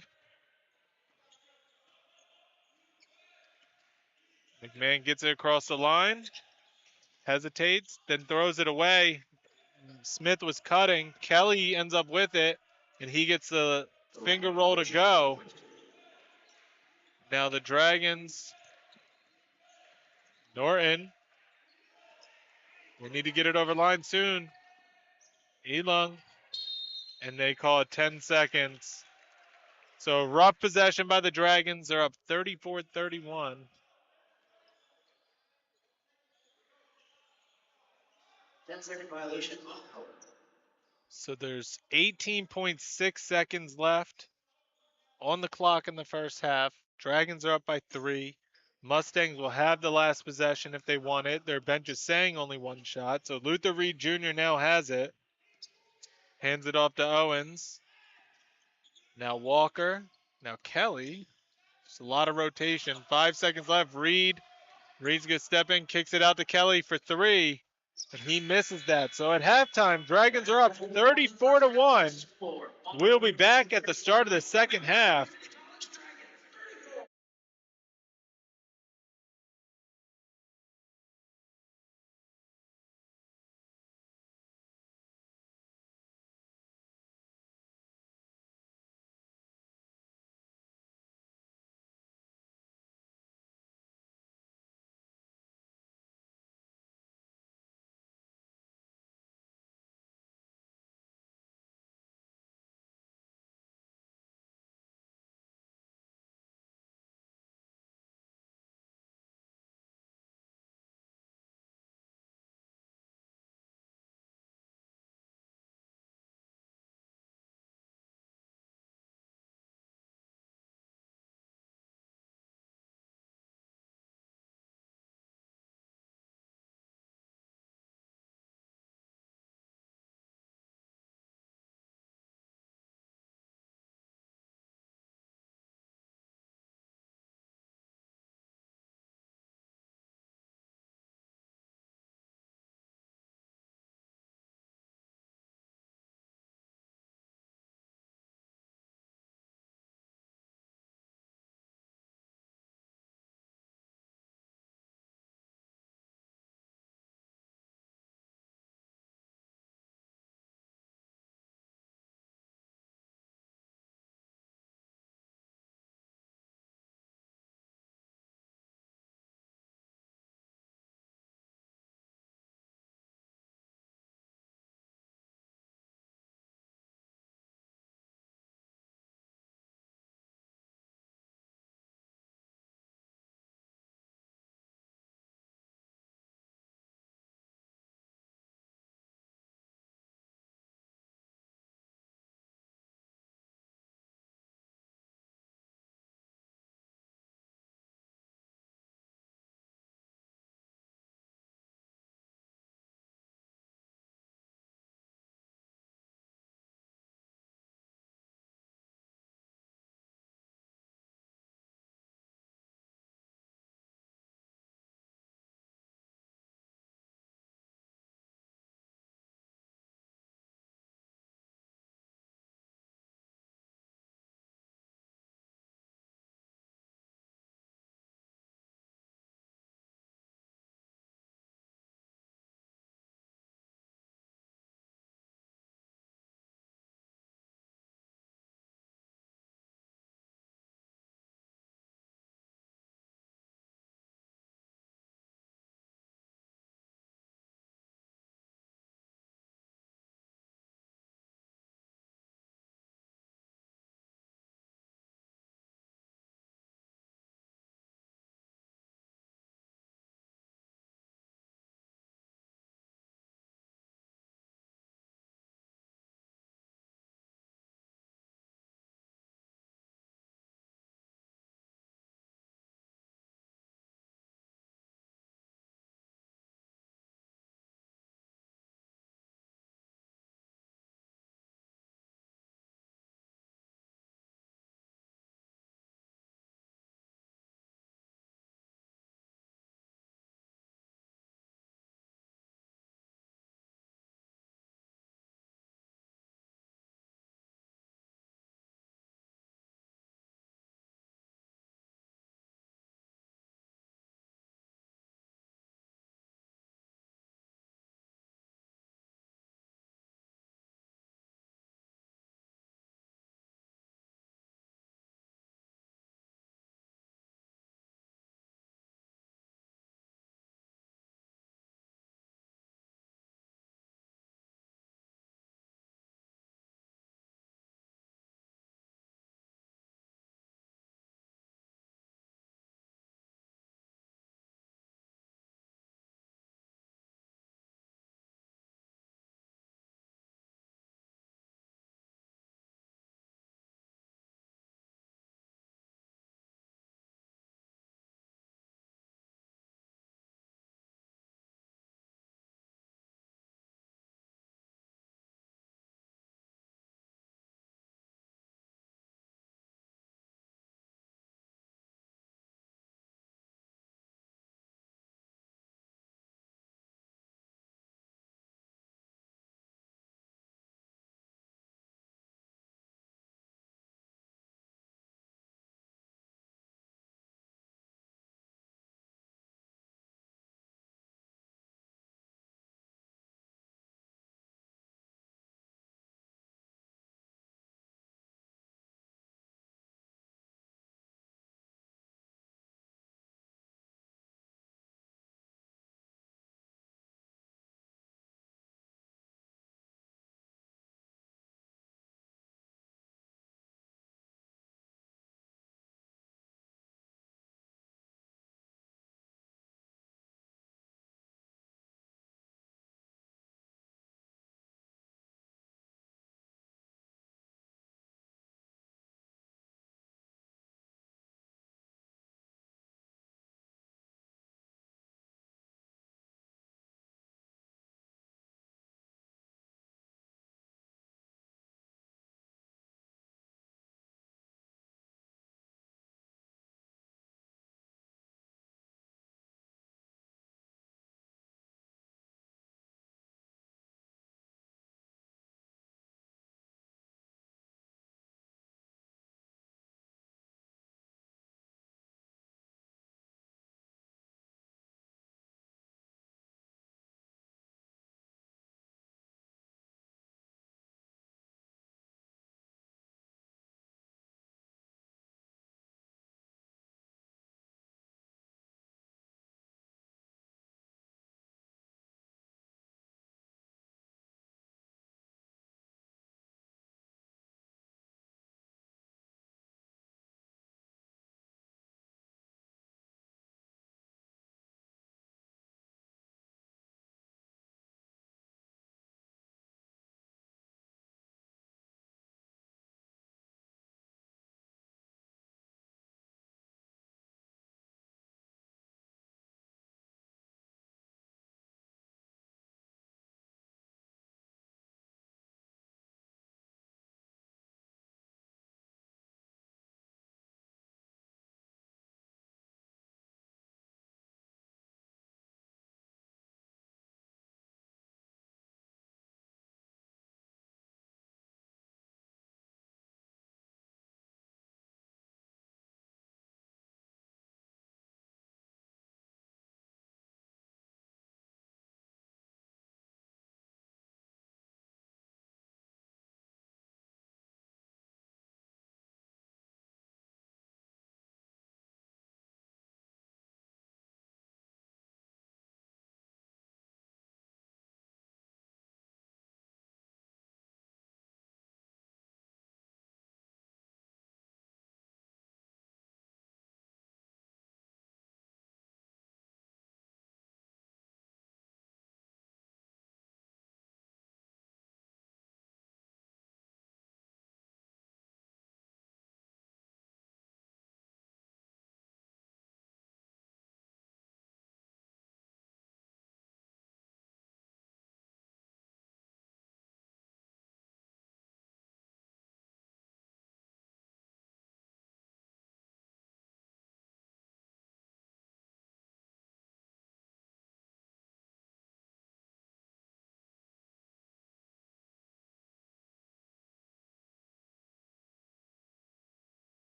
McMahon gets it across the line, hesitates, then throws it away. Smith was cutting. Kelly ends up with it, and he gets the finger roll to go. Now the Dragons, Norton, we need to get it over line soon. Elung, and they call it 10 seconds. So rough possession by the Dragons. They're up 34-31. 10-second violation. So there's 18.6 seconds left on the clock in the first half. Dragons are up by 3. Mustangs will have the last possession if they want it. Their bench is saying only one shot. So Luther Reed Jr. now has it. Hands it off to Owens. Now Walker. Now Kelly. Just a lot of rotation. 5 seconds left. Reed's going to step in, kicks it out to Kelly for 3. And he misses that. So at halftime, Dragons are up 34-1. We'll be back at the start of the second half.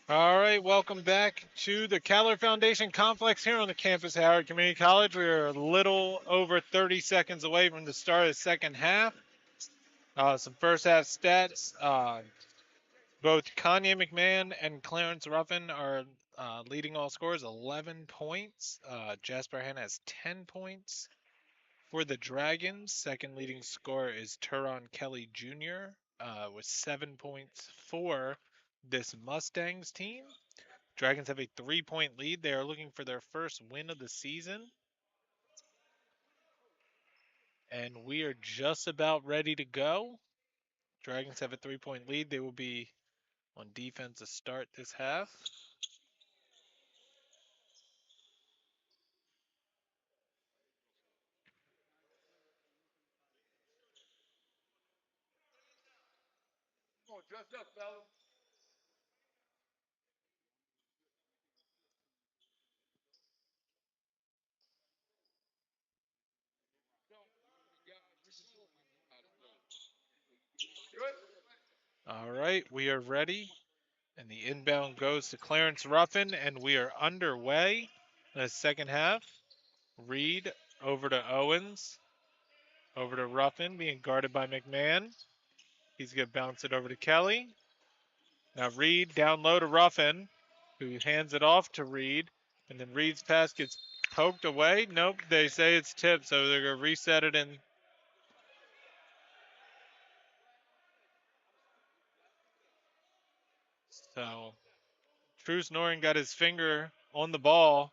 All right, welcome back to the Keller Foundation Complex here on the campus of Howard Community College. We are a little over 30 seconds away from the start of the second half. Some first half stats. Both Kanye McMahon and Clarence Ruffin are leading all scores, 11 points. Jasper Hanna has 10 points. For the Dragons, second leading scorer is Turon Kelly Jr. With 7 points for this Mustangs team. Dragons have a 3-point lead. They are looking for their first win of the season. And we are just about ready to go. Dragons have a 3-point lead. They will be on defense to start this half. All right, we are ready. And the inbound goes to Clarence Ruffin, and we are underway in the second half. Reed over to Owens, over to Ruffin, being guarded by McMahon. He's going to bounce it over to Kelly. Now Reed down low to Ruffin, who hands it off to Reed, and then Reed's pass gets poked away. Nope, they say it's tipped, so they're going to reset it in. So Truce Noren got his finger on the ball,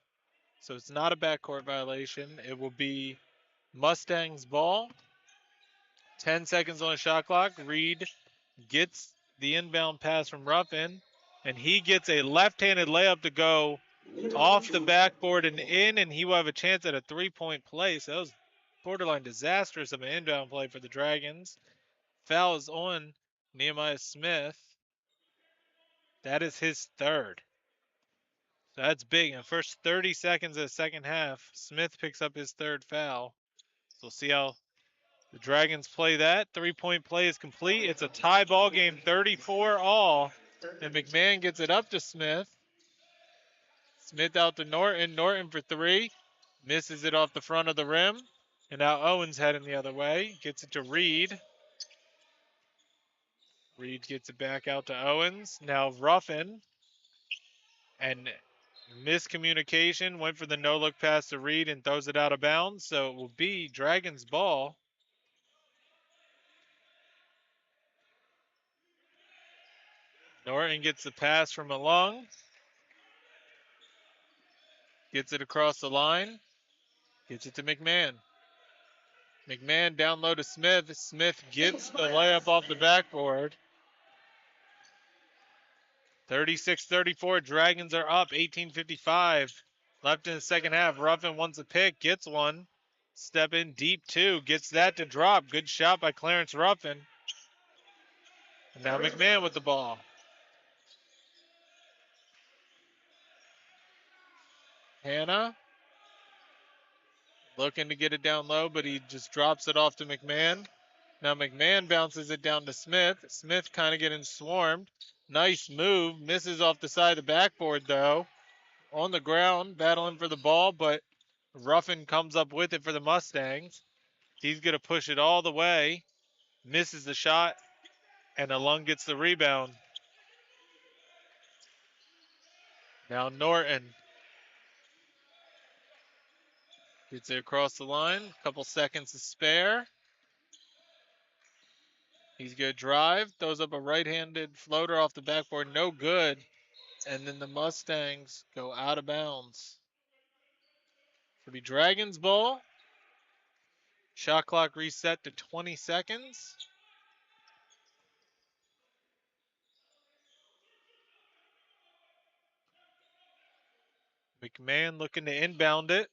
so it's not a backcourt violation. It will be Mustangs ball. 10 seconds on the shot clock. Reed gets the inbound pass from Ruffin, and he gets a left-handed layup to go off the backboard and in, and he will have a chance at a 3-point play. So that was borderline disastrous of an inbound play for the Dragons. Foul is on Nehemiah Smith. That is his third. So that's big. In the first 30 seconds of the second half, Smith picks up his third foul. So we'll see how the Dragons play that. 3-point play is complete. It's a tie ball game, 34 all. And McMahon gets it up to Smith. Smith out to Norton. Norton for three. Misses it off the front of the rim. And now Owens heading the other way. Gets it to Reed. Reed gets it back out to Owens. Now Ruffin. And miscommunication. Went for the no-look pass to Reed and throws it out of bounds. So it will be Dragons ball. Norton gets the pass from Malung. Gets it across the line. Gets it to McMahon. McMahon down low to Smith. Smith gets the layup off the backboard. 36-34. Dragons are up. 18:55 left in the second half. Ruffin wants a pick. Gets one. Step in deep two. Gets that to drop. Good shot by Clarence Ruffin. And now McMahon with the ball. Hannah looking to get it down low, but he just drops it off to McMahon. Now McMahon bounces it down to Smith. Smith kind of getting swarmed. Nice move. Misses off the side of the backboard, though. On the ground, battling for the ball, but Ruffin comes up with it for the Mustangs. He's going to push it all the way. Misses the shot, and Alung gets the rebound. Now Norton gets it across the line. A couple seconds to spare. He's going to drive. Throws up a right-handed floater off the backboard. No good. And then the Mustangs go out of bounds. For the Dragons ball. Shot clock reset to 20 seconds. McMahon looking to inbound it.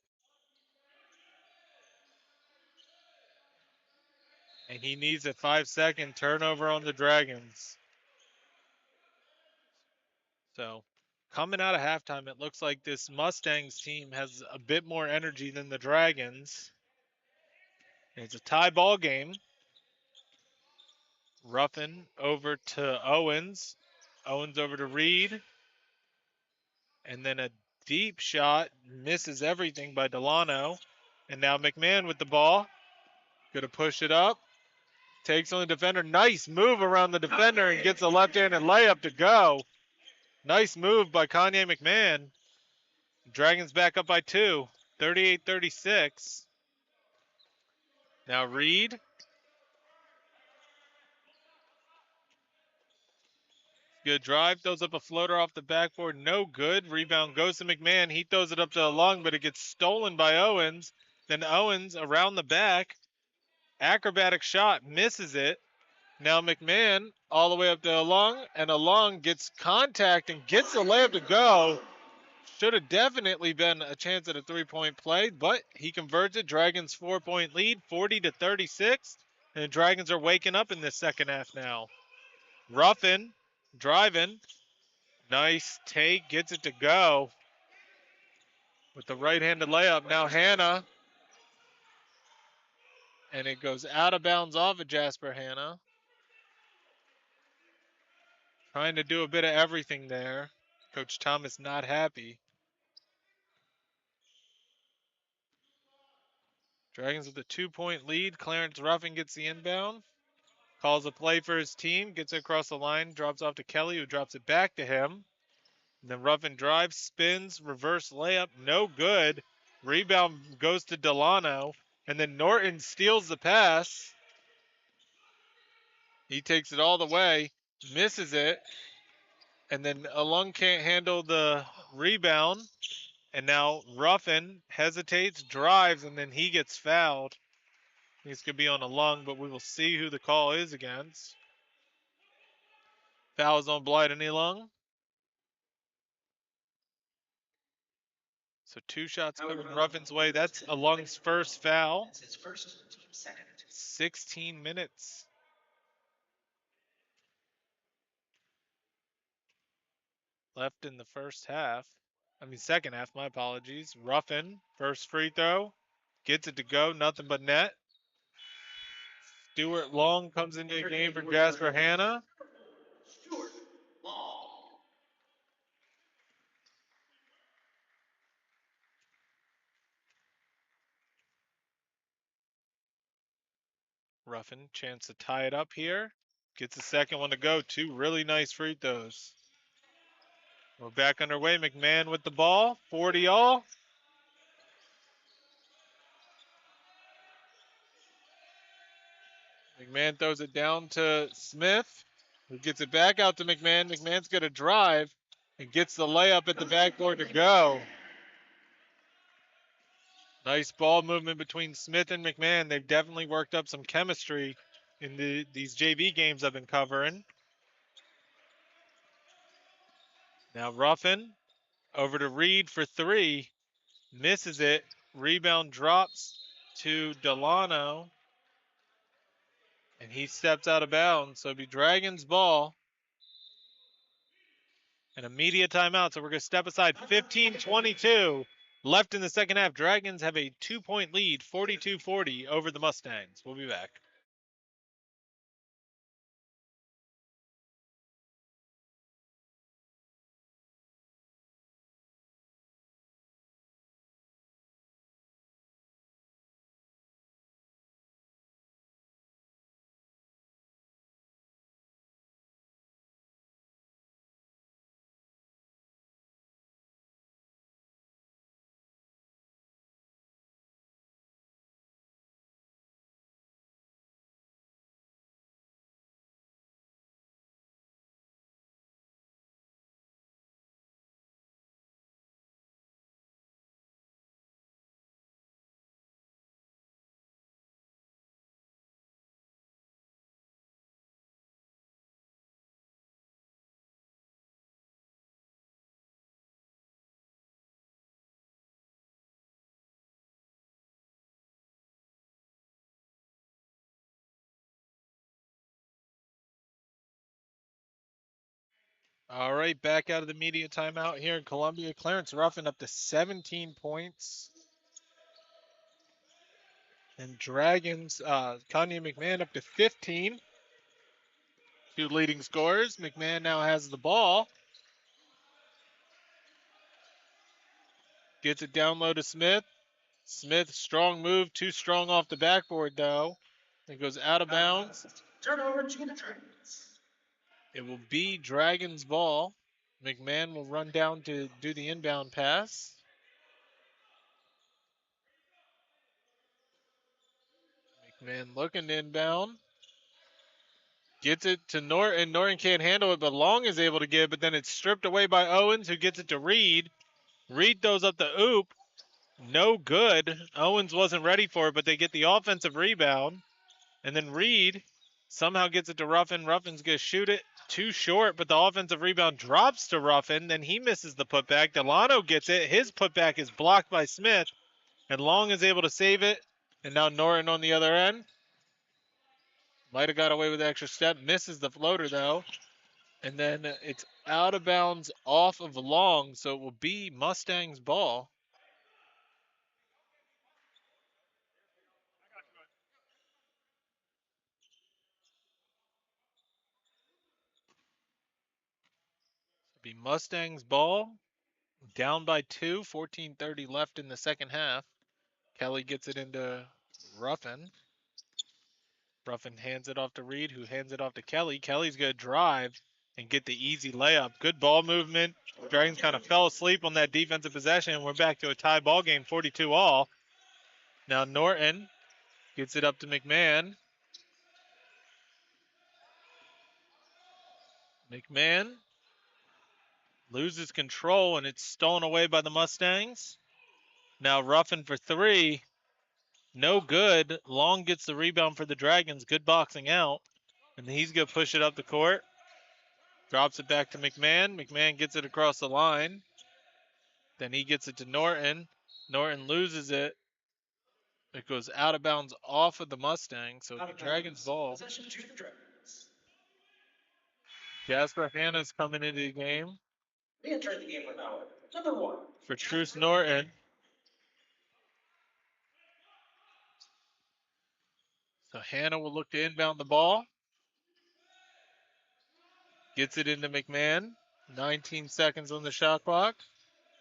And he needs a 5-second turnover on the Dragons. So coming out of halftime, it looks like this Mustangs team has a bit more energy than the Dragons. It's a tie ball game. Ruffin over to Owens. Owens over to Reed. And then a deep shot misses everything by Delano. And now McMahon with the ball. Gonna push it up. Takes on the defender. Nice move around the defender and gets a left-handed layup to go. Nice move by Kanye McMahon. Dragons back up by 2. 38-36. Now Reed. Good drive. Throws up a floater off the backboard. No good. Rebound goes to McMahon. He throws it up to the lung, but it gets stolen by Owens. Then Owens around the back. Acrobatic shot. Misses it. Now McMahon all the way up to Along, and Along gets contact and gets the layup to go. Should have definitely been a chance at a three-point play, but he converts it. Dragons 4-point lead, 40-36, and the Dragons are waking up in this second half now. Ruffin driving, nice take, gets it to go with the right-handed layup. Now Hannah, and it goes out of bounds off of Jasper Hannah. Trying to do a bit of everything there. Coach Thomas not happy. Dragons with a 2-point lead. Clarence Ruffin gets the inbound. Calls a play for his team. Gets it across the line. Drops off to Kelly, who drops it back to him. And then Ruffin drives, spins, reverse layup. No good. Rebound goes to Delano. And then Norton steals the pass. He takes it all the way. Misses it. And then Alung can't handle the rebound. And now Ruffin hesitates, drives, and then he gets fouled. He's going to be on Alung, but we will see who the call is against. Fouls on Blythe and Alung. So 2 shots coming Ruffin's way. That's Alung's first foul. That's his first, second. 16 minutes. Left in the first half. Second half, my apologies. Ruffin, first free throw. Gets it to go, nothing but net. Stuart Long comes into the game for Jasper Hannah. Stuart Long. Ruffin, chance to tie it up here. Gets the second one to go. 2 really nice free throws. We're back underway. McMahon with the ball. 40 all. McMahon throws it down to Smith, who gets it back out to McMahon. McMahon's going to drive and gets the layup at the backboard to go. Nice ball movement between Smith and McMahon. They've definitely worked up some chemistry in these JV games I've been covering. Now Ruffin over to Reed for 3. Misses it. Rebound drops to Delano. And he steps out of bounds. So it'll be Dragons ball. An immediate timeout. So we're going to step aside. 15-22 left in the second half. Dragons have a 2-point lead, 42-40 over the Mustangs. We'll be back. All right, back out of the media timeout here in Columbia. Clarence Ruffin up to 17 points. And Dragons, Kanye McMahon up to 15. 2 leading scorers. McMahon now has the ball. Gets it down low to Smith. Smith, strong move, too strong off the backboard though. It goes out of bounds. Turnover to the Dragons. It will be Dragons ball. McMahon will run down to do the inbound pass. McMahon looking to inbound. Gets it to Norton. Norton can't handle it, but Long is able to get it, but then it's stripped away by Owens, who gets it to Reed. Reed throws up the oop. No good. Owens wasn't ready for it, but they get the offensive rebound. And then Reed somehow gets it to Ruffin. Ruffin's going to shoot it. Too short, but the offensive rebound drops to Ruffin. Then he misses the putback. Delano gets it. His putback is blocked by Smith. And Long is able to save it. And now Norton on the other end. Might have got away with the extra step. Misses the floater, though. And then it's out of bounds off of Long. So it will be Mustang's ball. It'll be Mustang's ball. Down by 2, 14:30 left in the second half. Kelly gets it into Ruffin. Ruffin hands it off to Reed, who hands it off to Kelly. Kelly's going to drive and get the easy layup. Good ball movement. Dragons kind of fell asleep on that defensive possession. We're back to a tie ball game, 42 all. Now Norton gets it up to McMahon. McMahon loses control, and it's stolen away by the Mustangs. Now Ruffin for 3. No good. Long gets the rebound for the Dragons. Good boxing out. And he's going to push it up the court. Drops it back to McMahon. McMahon gets it across the line. Then he gets it to Norton. Norton loses it. It goes out of bounds off of the Mustang. So the Dragons ball. Possession to the Dragons. Jasper Hanna's coming into the game Re-entering the game for now. Number 1. for Truce Norton. So Hanna will look to inbound the ball. Gets it into McMahon. 19 seconds on the shot clock.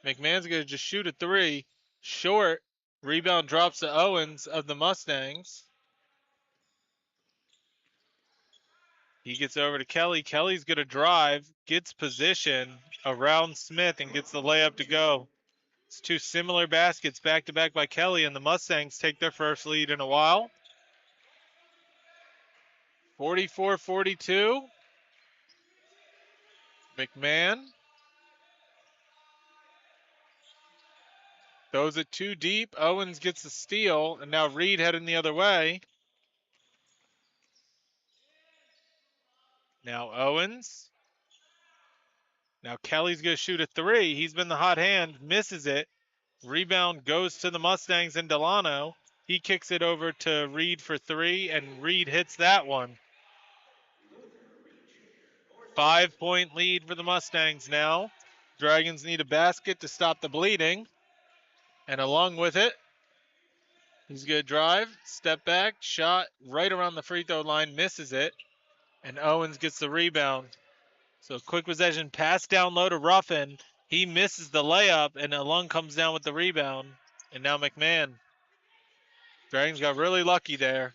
McMahon's going to just shoot a 3. Short. Rebound drops to Owens of the Mustangs. He gets over to Kelly. Kelly's going to drive, gets position around Smith, and gets the layup to go. It's 2 similar baskets back to back by Kelly, and the Mustangs take their first lead in a while. 44-42. McMahon throws it too deep. Owens gets the steal, and now Reed heading the other way. Now Owens. Now Kelly's going to shoot a 3. He's been the hot hand, misses it. Rebound goes to the Mustangs and Delano. He kicks it over to Reed for 3, and Reed hits that one. 5-point lead for the Mustangs now. Dragons need a basket to stop the bleeding. And along with it, he's going to drive, step back, shot right around the free throw line, misses it. And Owens gets the rebound. So quick possession, pass down low to Ruffin. He misses the layup, and Alung comes down with the rebound. And now McMahon. Dragons got really lucky there.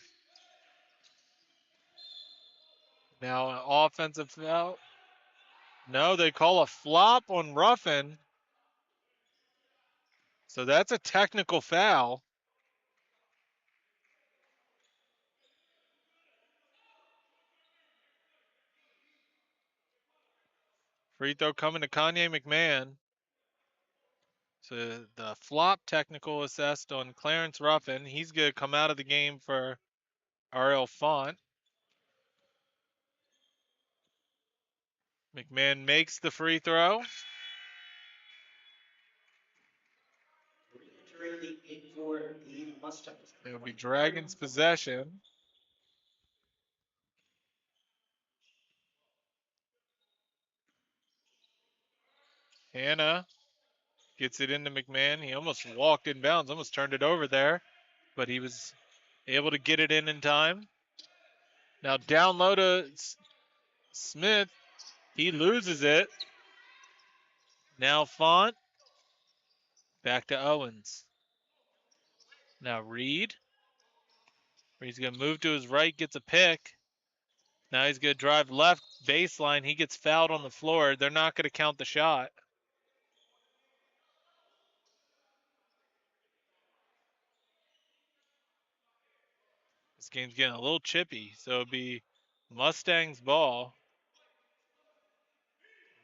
Now an offensive foul. No, they call a flop on Ruffin. So that's a technical foul. Free throw coming to Kanye McMahon. So the flop technical assessed on Clarence Ruffin. He's going to come out of the game for RL Font. McMahon makes the free throw. Re-entering the game for the Mustangs. It'll be Dragons possession. Hanna gets it into McMahon. He almost walked in bounds, almost turned it over there, but he was able to get it in time. Now down low to Smith. He loses it. Now Font Back to Owens. Now Reed. He's going to move to his right, gets a pick. Now he's going to drive left baseline. He gets fouled on the floor. They're not going to count the shot. This game's getting a little chippy, so it'll be Mustangs ball.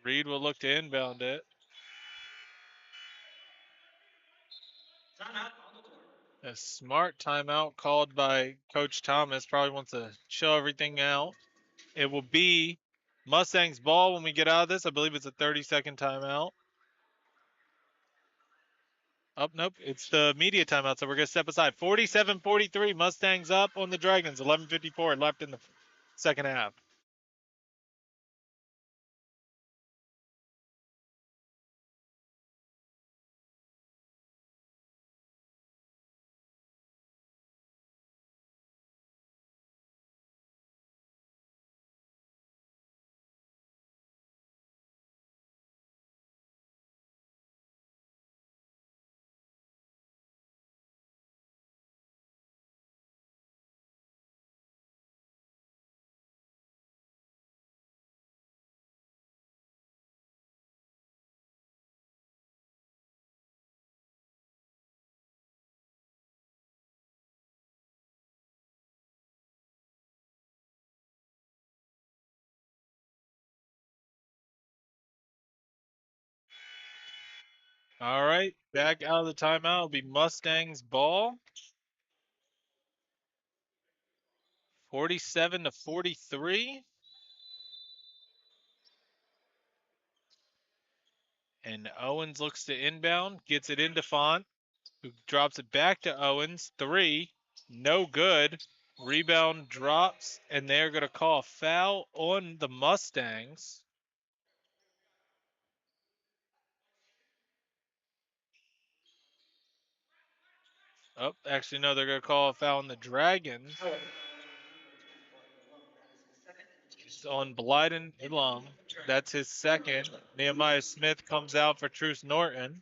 Reed will look to inbound it. A smart timeout called by Coach Thomas. Probably wants to chill everything out. It will be Mustangs ball when we get out of this. I believe it's a 30-second timeout. Oh, nope. It's the media timeout, so we're going to step aside. 47-43, Mustangs up on the Dragons. 11:54 left in the second half. All right, back out of the timeout. It'll be Mustangs ball. 47-43. And Owens looks to inbound, gets it into Font, who drops it back to Owens. 3, no good. Rebound drops, and they're going to call a foul on the Mustangs. Oh, actually, no, they're going to call a foul on the Dragons. It's on Blyden Ilum. That's his second. Nehemiah Smith comes out for Truce Norton.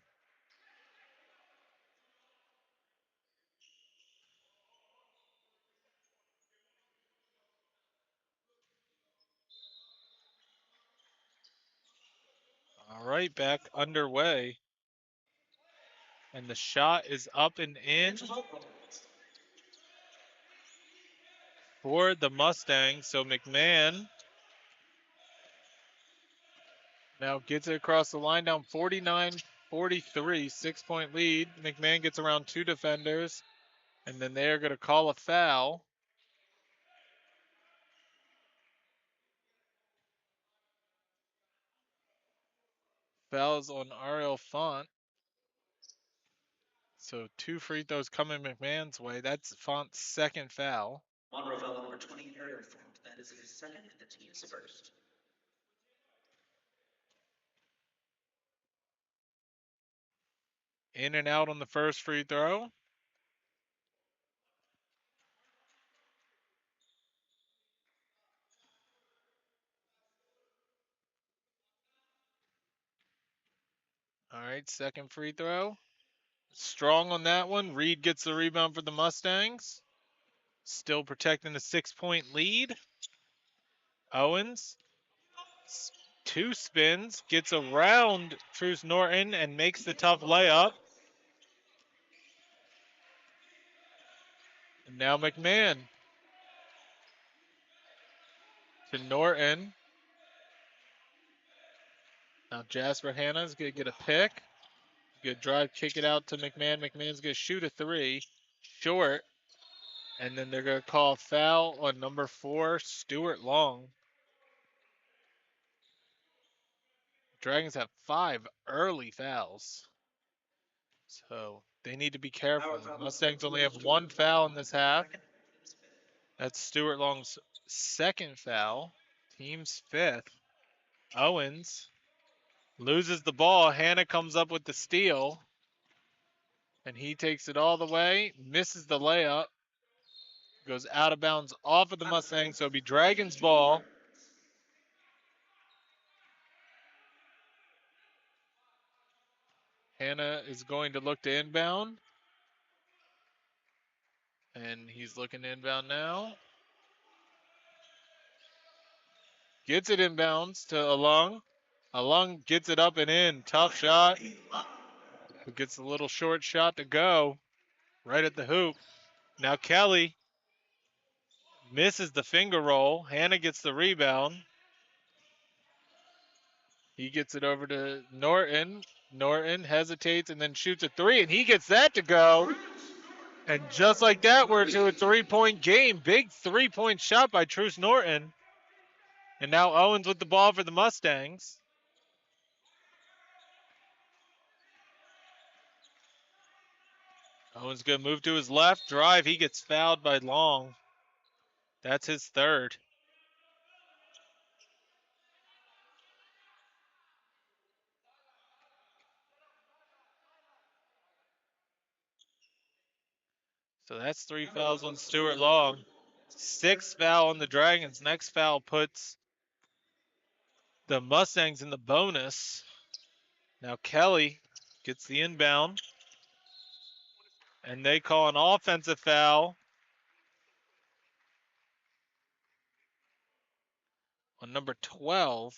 All right, back underway. And the shot is up and in for the Mustangs. So McMahon now gets it across the line, down 49-43, 6-point lead. McMahon gets around 2 defenders, and then they're going to call a foul. Fouls on Ariel Font. So 2 free throws coming McMahon's way. That's Font's second foul. Monroe foul number 20, Ariel Font. That is his second and the team's first. In and out on the first free throw. All right, second free throw. Strong on that one. Reed gets the rebound for the Mustangs. Still protecting the 6-point lead. Owens, 2 spins, gets around Truce Norton and makes the tough layup. And now McMahon to Norton. Now Jasper Hanna's going to get a pick. Good drive, kick it out to McMahon. McMahon's going to shoot a 3. Short. And then they're going to call a foul on number 4, Stuart Long. Dragons have 5 early fouls. So they need to be careful. Mustangs only have 1 foul in this half. That's Stuart Long's second foul. Team's 5th. Owens loses the ball. Hanna comes up with the steal. And he takes it all the way. Misses the layup. Goes out of bounds off of the Mustangs. So it'll be Dragons ball. Hannah is going to look to inbound. And he's looking inbound now. Gets it inbounds to Alung. Alung gets it up and in. Tough shot. But gets a little short shot to go. Right at the hoop. Now Kelly misses the finger roll. Hannah gets the rebound. He gets it over to Norton. Norton hesitates and then shoots a three, and he gets that to go. And just like that, we're to a 3-point game. Big 3-point shot by Truce Norton. And now Owens with the ball for the Mustangs. Owens going to move to his left, drive. He gets fouled by Long. That's his third. So that's 3 fouls on Stuart Long. 6th foul on the Dragons. Next foul puts the Mustangs in the bonus. Now Kelly gets the inbound. And they call an offensive foul on number 12,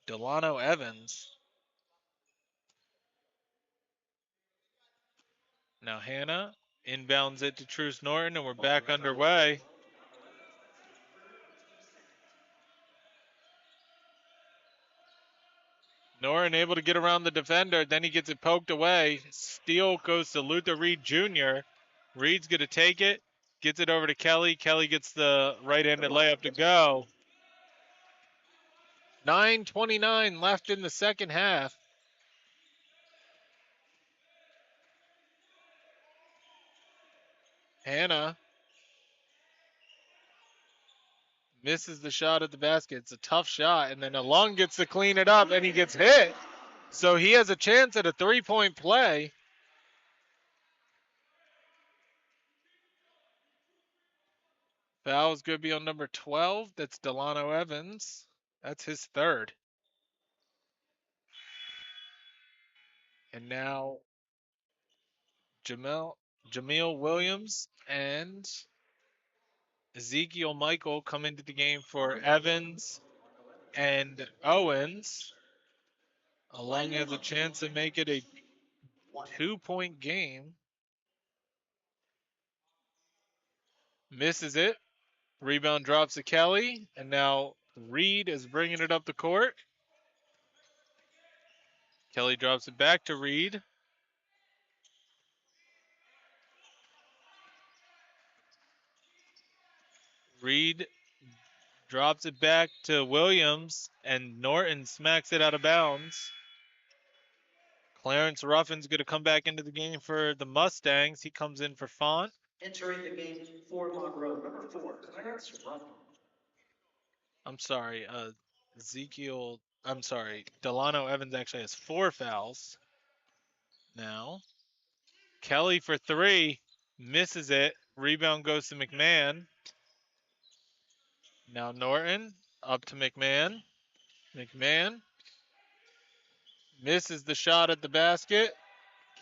Delano Evans. Now Hannah inbounds it to Truce Norton, and we're back underway. Norton able to get around the defender, then he gets it poked away. Steal goes to Luther Reed Jr. Reed's going to take it, gets it over to Kelly. Kelly gets the right-handed layup to go. 9:29 left in the second half. Hannah misses the shot at the basket. It's a tough shot, and then Alung gets to clean it up, and he gets hit. So he has a chance at a 3-point play. Foul is going to be on number 12. That's Delano Evans. That's his third. And now Jameel Williams and Ezekiel Michael come into the game for Evans and Owens. Alung has a chance to make it a 2-point game. Misses it. Rebound drops to Kelly. And now Reed is bringing it up the court. Kelly drops it back to Reed. Reed drops it back to Williams, and Norton smacks it out of bounds. Clarence Ruffin's going to come back into the game for the Mustangs. He comes in for Font. Entering the game for Monroe, number 4, Clarence Ruffin. I'm sorry, Delano Evans actually has 4 fouls now. Kelly for 3, misses it. Rebound goes to McMahon. Now Norton up to McMahon. McMahon misses the shot at the basket.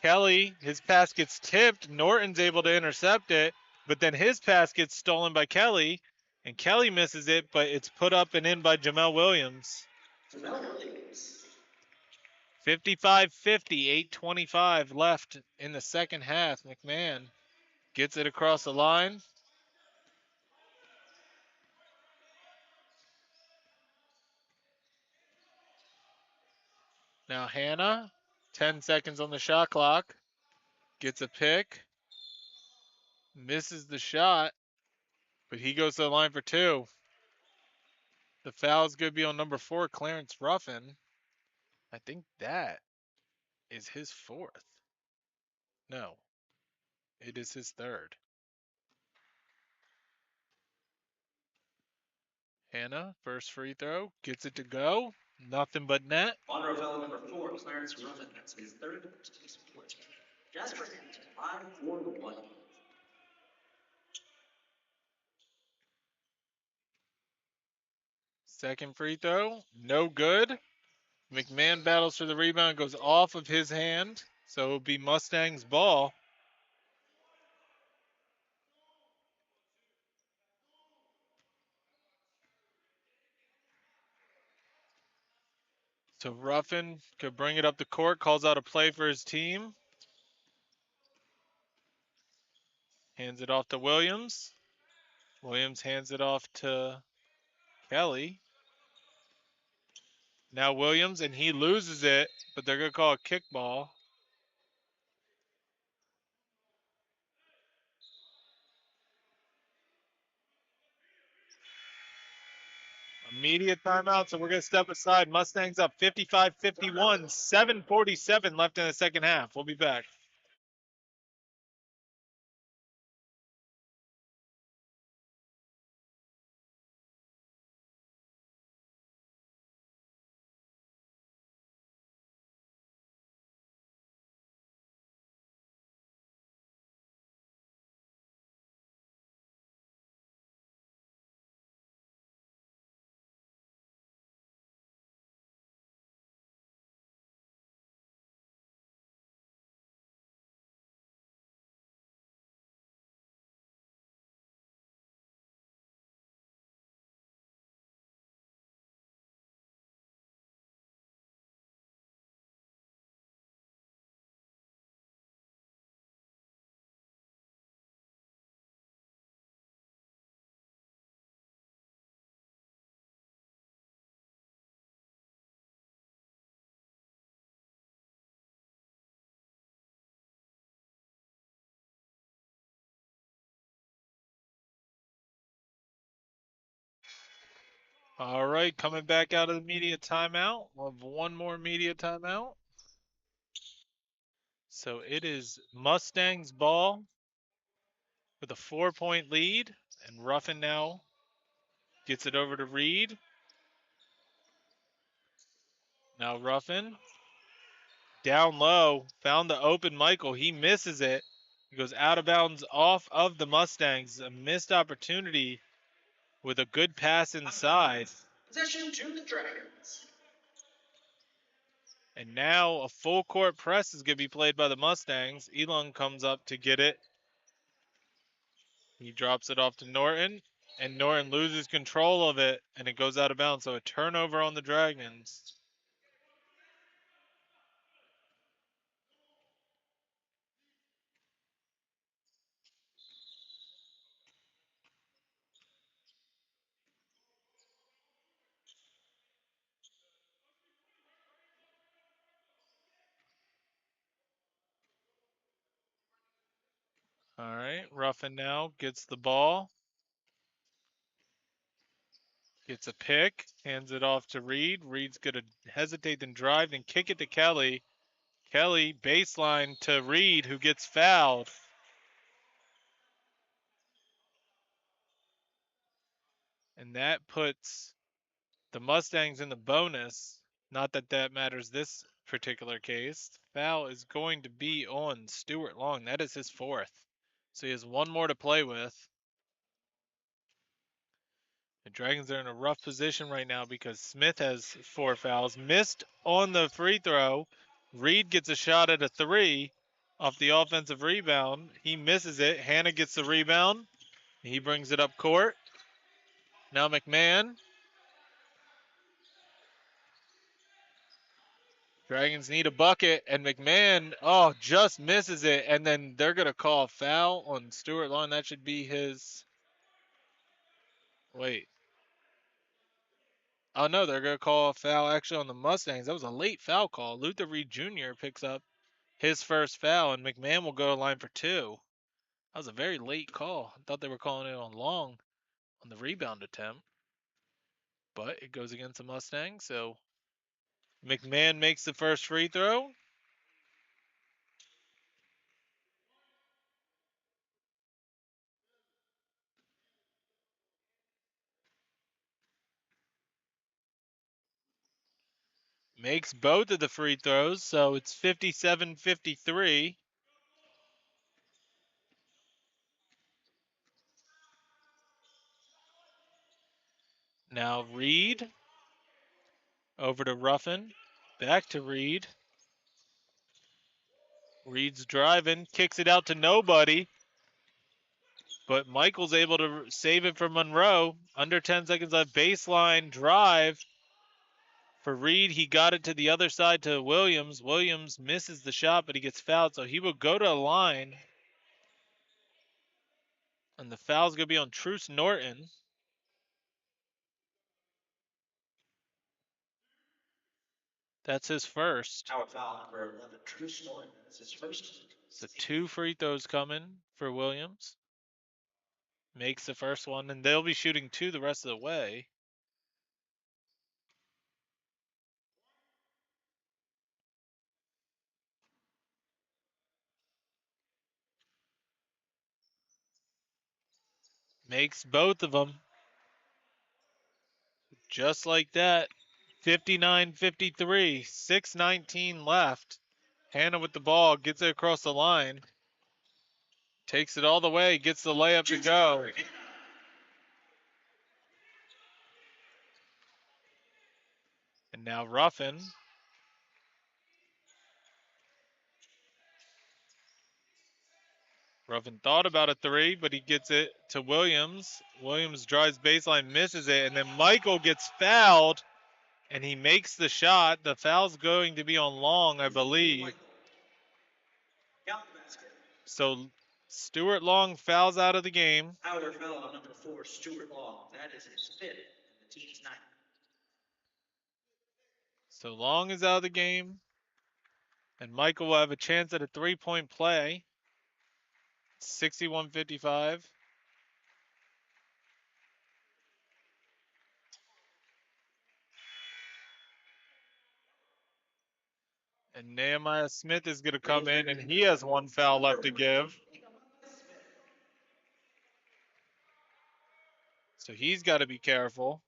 Kelly, his pass gets tipped. Norton's able to intercept it, but then his pass gets stolen by Kelly, and Kelly misses it, but it's put up and in by Jamel Williams. 55-50, 8:25 left in the second half. McMahon gets it across the line. Now Hannah, 10 seconds on the shot clock, gets a pick, misses the shot, but he goes to the line for 2. The foul is going to be on number 4, Clarence Ruffin. I think that is his 4th. No, it is his 3rd. Hannah, first free throw, gets it to go. Nothing but net. Monroe foul number 4, Clarence Ruffin. That's his 3rd. Jasper 5-4-1. Second free throw, no good. McMahon battles for the rebound, goes off of his hand, so it'll be Mustangs ball. So Ruffin could bring it up the court, calls out a play for his team. Hands it off to Williams. Williams hands it off to Kelly. Now Williams, and he loses it, but they're going to call a kickball. Immediate timeout, so we're going to step aside. Mustangs up 55-51, 7:47 left in the second half. We'll be back. All right, coming back out of the media timeout. We'll have one more media timeout. So it is Mustangs ball with a 4-point lead, and Ruffin now gets it over to Reed. Now Ruffin down low, found the open Michael. He misses it. He goes out of bounds off of the Mustangs. A missed opportunity with a good pass inside. Possession to the Dragons. And now a full court press is going to be played by the Mustangs. Elon comes up to get it. He drops it off to Norton, and Norton loses control of it, and it goes out of bounds. So a turnover on the Dragons. All right, Ruffin now gets the ball. Gets a pick, hands it off to Reed. Reed's going to hesitate and drive and kick it to Kelly. Kelly baseline to Reed, who gets fouled. And that puts the Mustangs in the bonus. Not that that matters this particular case. Foul is going to be on Stuart Long. That is his fourth. So he has one more to play with. The Dragons are in a rough position right now because Smith has 4 fouls. Missed on the free throw. Reed gets a shot at a 3 off the offensive rebound. He misses it. Hannah gets the rebound. He brings it up court. Now McMahon. Dragons need a bucket, and McMahon, just misses it, and then they're going to call a foul on Stuart Long. That should be his. Wait. Oh, no, they're going to call a foul actually on the Mustangs. That was a late foul call. Luther Reed Jr. picks up his first foul, and McMahon will go to line for 2. That was a very late call. I thought they were calling it on Long on the rebound attempt, but it goes against the Mustangs. So McMahon makes the first free throw. Makes both of the free throws, so it's 57-53. Now Reed over to Ruffin. Back to Reed. Reed's driving, kicks it out to nobody. But Michael's able to save it for Monroe. Under 10 seconds left, baseline drive for Reed. He got it to the other side to Williams. Williams misses the shot, but he gets fouled, so he will go to the line. And the foul's going to be on Truce Norton. That's his first. Our foul number 11, Truce Norton. That's his first. So 2 free throws coming for Williams. Makes the first one, and they'll be shooting 2 the rest of the way. Makes both of them. Just like that. 59-53. 6:19 left. Hannah with the ball, gets it across the line. Takes it all the way, gets the layup to go. And now Ruffin. Ruffin thought about a 3, but he gets it to Williams. Williams drives baseline, misses it, and then Michael gets fouled, and he makes the shot. The foul's going to be on Long, I believe. So Stuart Long fouls out of the game. Our foul on number 4, Stuart Long. That is his 5th and the team's 9th. So Long is out of the game. And Michael will have a chance at a 3-point play. 61-55. And Nehemiah Smith is going to come in, and he has 1 foul left to give. So he's got to be careful.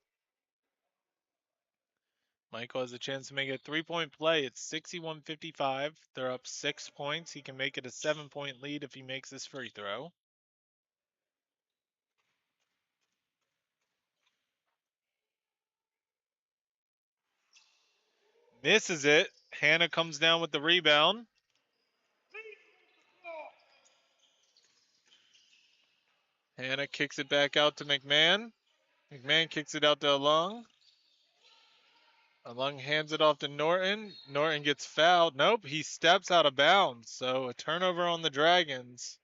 Michael has a chance to make a 3-point play. It's 61-55. They're up 6 points. He can make it a 7-point lead if he makes this free throw. Misses it. Hannah comes down with the rebound. Hannah kicks it back out to McMahon. McMahon kicks it out to Alung. Alung hands it off to Norton. Norton gets fouled. Nope, he steps out of bounds. So a turnover on the Dragons.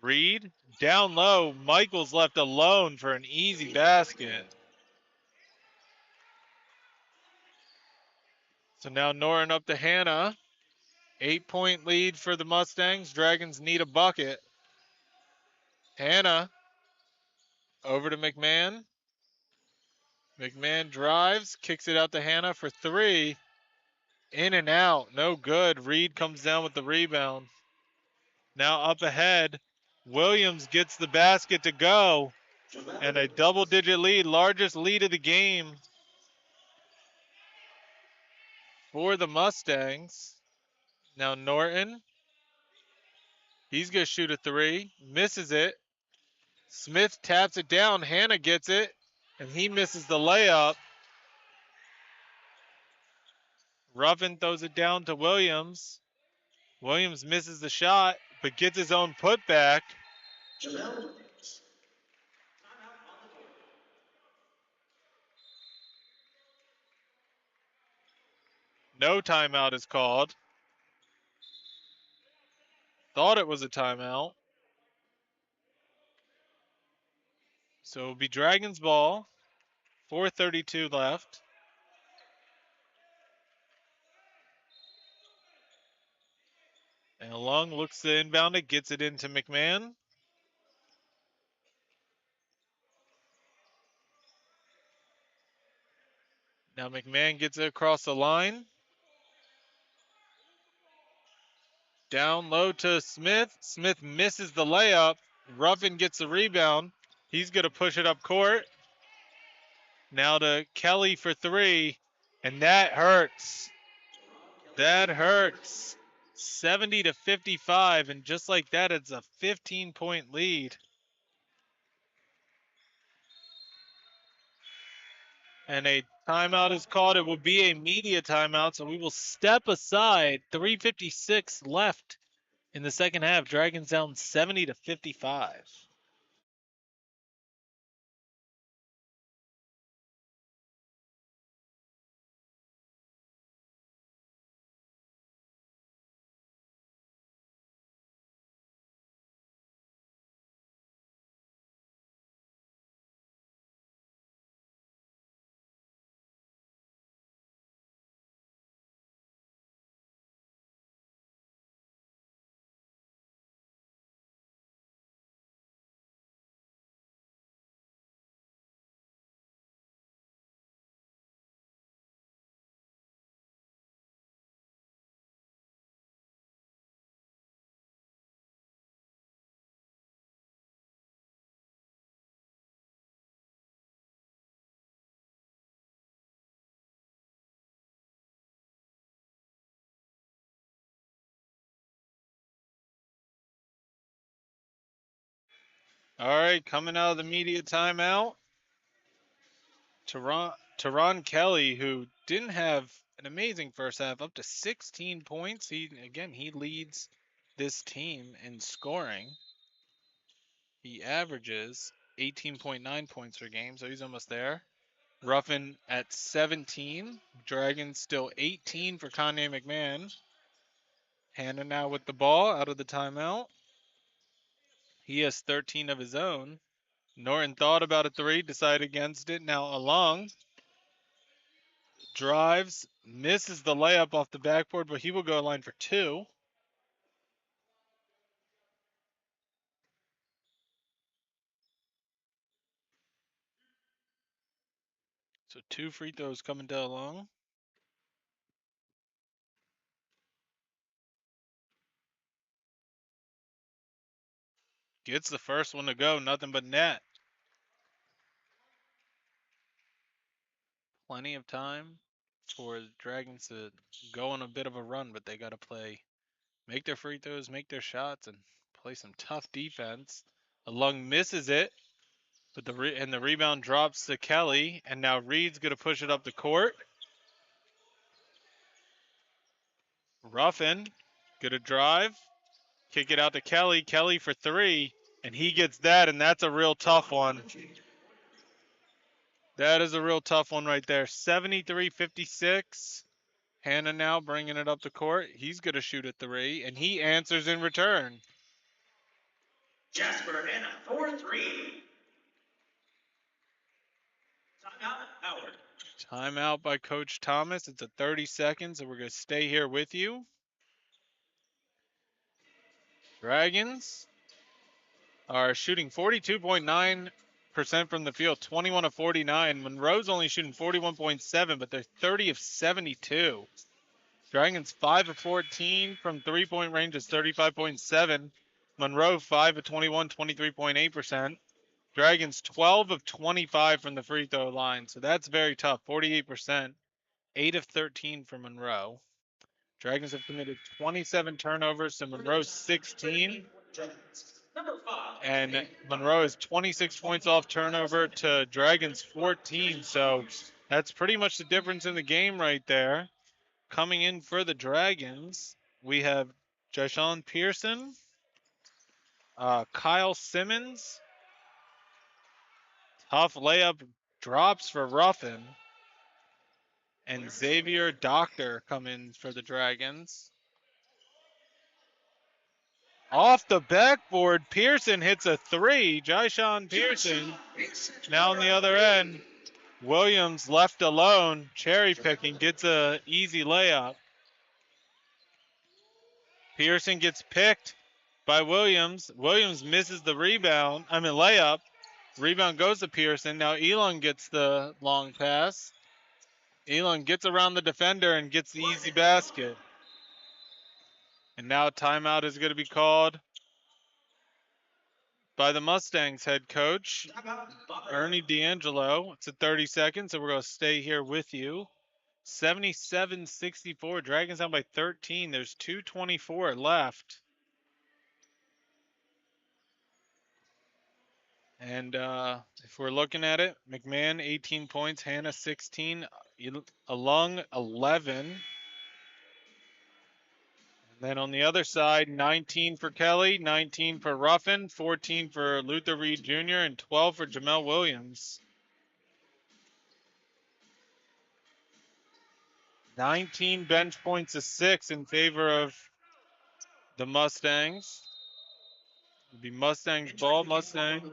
Reed down low. Michael's left alone for an easy basket. So now Norton up to Hannah. 8-point lead for the Mustangs. Dragons need a bucket. Hannah over to McMahon. McMahon drives, kicks it out to Hannah for 3. In and out, no good. Reed comes down with the rebound. Now up ahead. Williams gets the basket to go. And a double-digit lead, largest lead of the game for the Mustangs. Now Norton. He's going to shoot a 3. Misses it. Smith taps it down. Hannah gets it. And he misses the layup. Ruffin throws it down to Williams. Williams misses the shot, but gets his own putback. No timeout is called. Thought it was a timeout. So it'll be Dragons ball. 4:32 left. And Long looks to inbound it, gets it into McMahon. Now McMahon gets it across the line. Down low to Smith. Smith misses the layup. Ruffin gets the rebound. He's going to push it up court. Now to Kelly for 3. And that hurts. That hurts. 70 to 55, and just like that, it's a 15-point lead. And a timeout is called. It will be a media timeout, so we will step aside. 3:56 left in the second half. Dragons down 70 to 55. All right, coming out of the media timeout, Teron Kelly, who didn't have an amazing first half, up to 16 points. He leads this team in scoring. He averages 18.9 points per game, so he's almost there. Ruffin at 17. Dragons still 18 for Kanye McMahon. Hannah now with the ball out of the timeout. He has 13 of his own. Norton thought about a three, decided against it. Now Along drives, misses the layup off the backboard, but he will go line for two. So 2 free throws coming to Along. Gets the first one to go, nothing but net. Plenty of time for the Dragons to go on a bit of a run, but they got to make their free throws, make their shots, and play some tough defense. Along misses it, but the rebound drops to Kelly, and now Reed's gonna push it up the court. Ruffin gonna drive, kick it out to Kelly. Kelly for three, and he gets that, and that's a real tough one. That is a real tough one right there. 73-56. Hannah now bringing it up the court. He's going to shoot a three, and he answers in return. Jasper Hannah for three. Timeout, Howard. Timeout by Coach Thomas. It's a 30 seconds, so we're going to stay here with you. Dragons are shooting 42.9% from the field, 21 of 49. Monroe's only shooting 41.7, but they're 30 of 72. Dragons 5 of 14 from three-point range is 35.7. Monroe 5 of 21, 23.8%. Dragons 12 of 25 from the free throw line, so that's very tough. 48%, 8 of 13 for Monroe. Dragons have committed 27 turnovers to Monroe's 16, and Monroe is 26 points off turnover to Dragons 14. So that's pretty much the difference in the game right there. Coming in for the Dragons, we have Jyshawn Pearson, Kyle Simmons. Tough layup drops for Ruffin. And Xavier Doctor come in for the Dragons. Off the backboard, Pearson hits a three. Jyshawn Pearson now on the other end. Williams left alone, cherry picking, gets a easy layup. Pearson gets picked by Williams. Williams misses the layup. Rebound goes to Pearson. Now Elon gets the long pass. Elon gets around the defender and gets the easy basket. And now timeout is going to be called by the Mustangs head coach, Ernie D'Angelo. It's at 30 seconds, so we're going to stay here with you. 77-64. Dragons down by 13. There's 2:24 left. And if we're looking at it, McMahon 18 points, Hannah 16, Alung 11. And then on the other side, 19 for Kelly, 19 for Ruffin, 14 for Luther Reed Jr., and 12 for Jamel Williams. 19 bench points to 6 in favor of the Mustangs. It'll be Mustangs ball. Mustang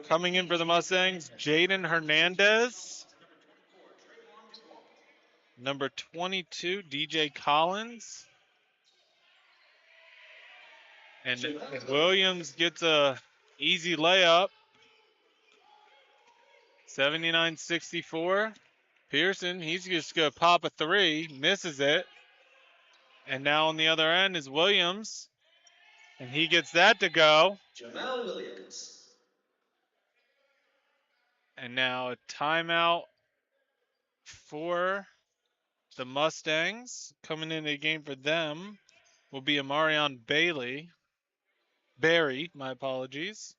coming in for the Mustangs, Jaden Hernandez. Number 22, DJ Collins. And Williams gets a easy layup. 79-64. Pearson, he's just going to pop a three, misses it. And now on the other end is Williams. And he gets that to go. Jamel Williams. And now a timeout for the Mustangs. Coming into the game for them will be Amarion Barry, my apologies.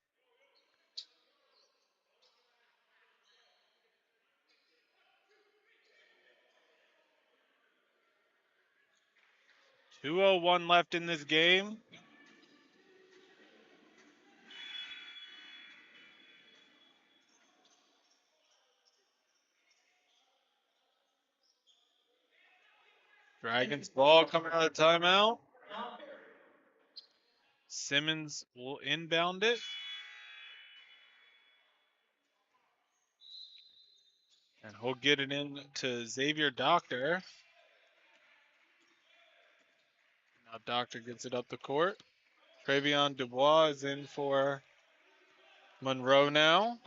.201 left in this game. Dragons ball coming out of timeout. Simmons will inbound it. And he'll get it in to Xavier Doctor. Now Doctor gets it up the court. Travion Dubois is in for Monroe now.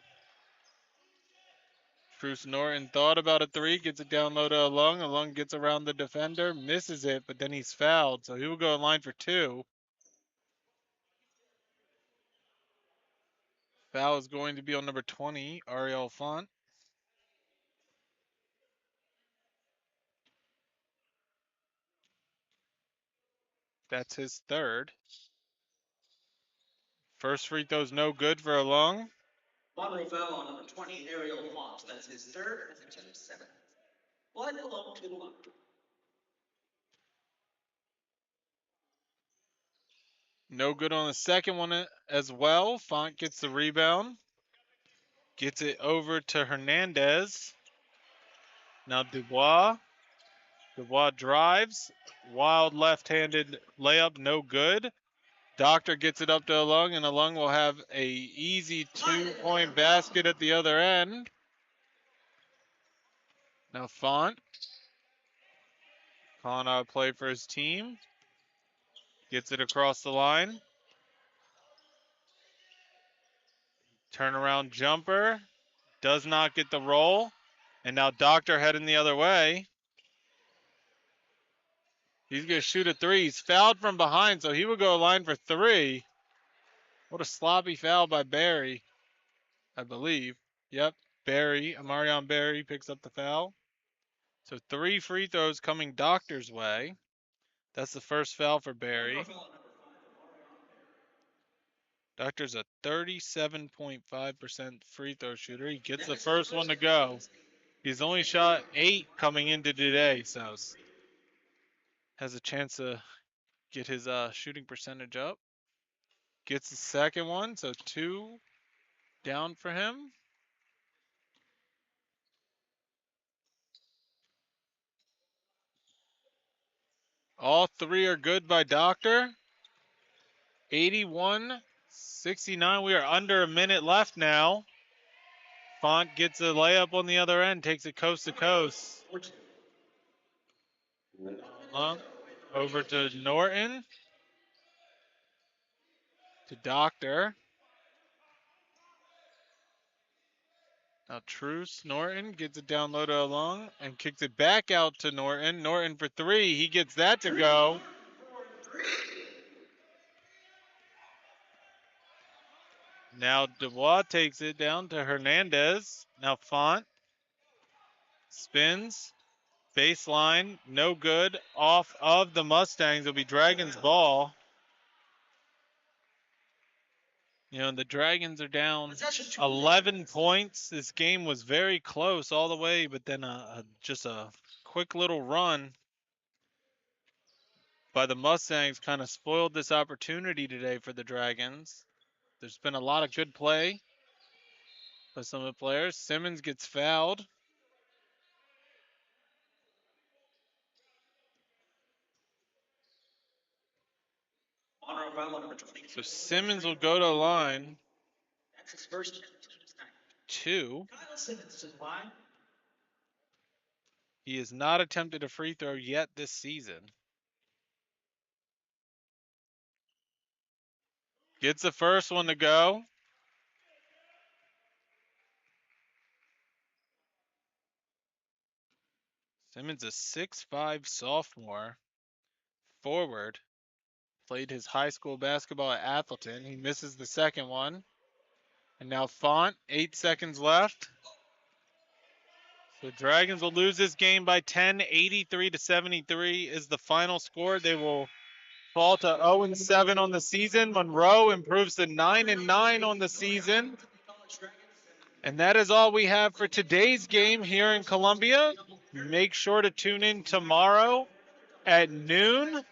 Bruce Norton thought about a three, gets it down low to Alung. Alung gets around the defender, misses it, but then he's fouled, so he will go in line for two. Foul is going to be on number 20, Ariel Font. That's his third. First free throw's no good for Alung. Monroe foul on number 20, Ariel Font. That's his third and team seventh. One alone to one. No good on the second one as well. Font gets the rebound. Gets it over to Hernandez. Now Dubois. Dubois drives. Wild left-handed layup, no good. Doctor gets it up to Alung, and Alung will have a easy 2-point basket at the other end. Now Font. Calling out a play for his team. Gets it across the line. Turnaround jumper. Does not get the roll. And now Doctor heading the other way. He's going to shoot a three. He's fouled from behind, so he will go line for three. What a sloppy foul by Barry, I believe. Yep, Barry, Amarion Barry picks up the foul. So 3 free throws coming Doctor's way. That's the first foul for Barry. Doctor's a 37.5% free throw shooter. He gets the first one to go. He's only shot 8 coming into today, so has a chance to get his shooting percentage up. Gets the second one, so 2 down for him. All 3 are good by Doctor. 81-69. We are under a minute left now. Font gets a layup on the other end, takes it coast to coast. Over to Norton. To Doctor. Now Truce Norton gets it down low to Alung and kicks it back out to Norton. Norton for 3. He gets that to go. Now Dubois takes it down to Hernandez. Now Font spins. Baseline, no good. Off of the Mustangs. It'll be Dragons ball. You know, the Dragons are down 11 points. This game was very close all the way, but then just a quick little run by the Mustangs kind of spoiled this opportunity today for the Dragons. There's been a lot of good play by some of the players. Simmons gets fouled. Monroe foul on number 20. So Simmons will go to the line. That's his first. 2. Kyle Simmons is line. He has not attempted a free throw yet this season. Gets the first one to go. Simmons, a 6'5" sophomore forward. Played his high school basketball at Appleton. He misses the second one. And now Font, 8 seconds left. So Dragons will lose this game by 10. 83-73 is the final score. They will fall to 0-7 on the season. Monroe improves to 9-9 on the season. And that is all we have for today's game here in Columbia. Make sure to tune in tomorrow at noon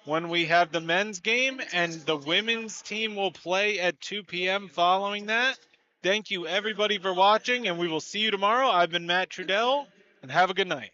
when we have the men's game, and the women's team will play at 2 p.m. following that. Thank you, everybody, for watching, and we will see you tomorrow. I've been Matt Trudell, and have a good night.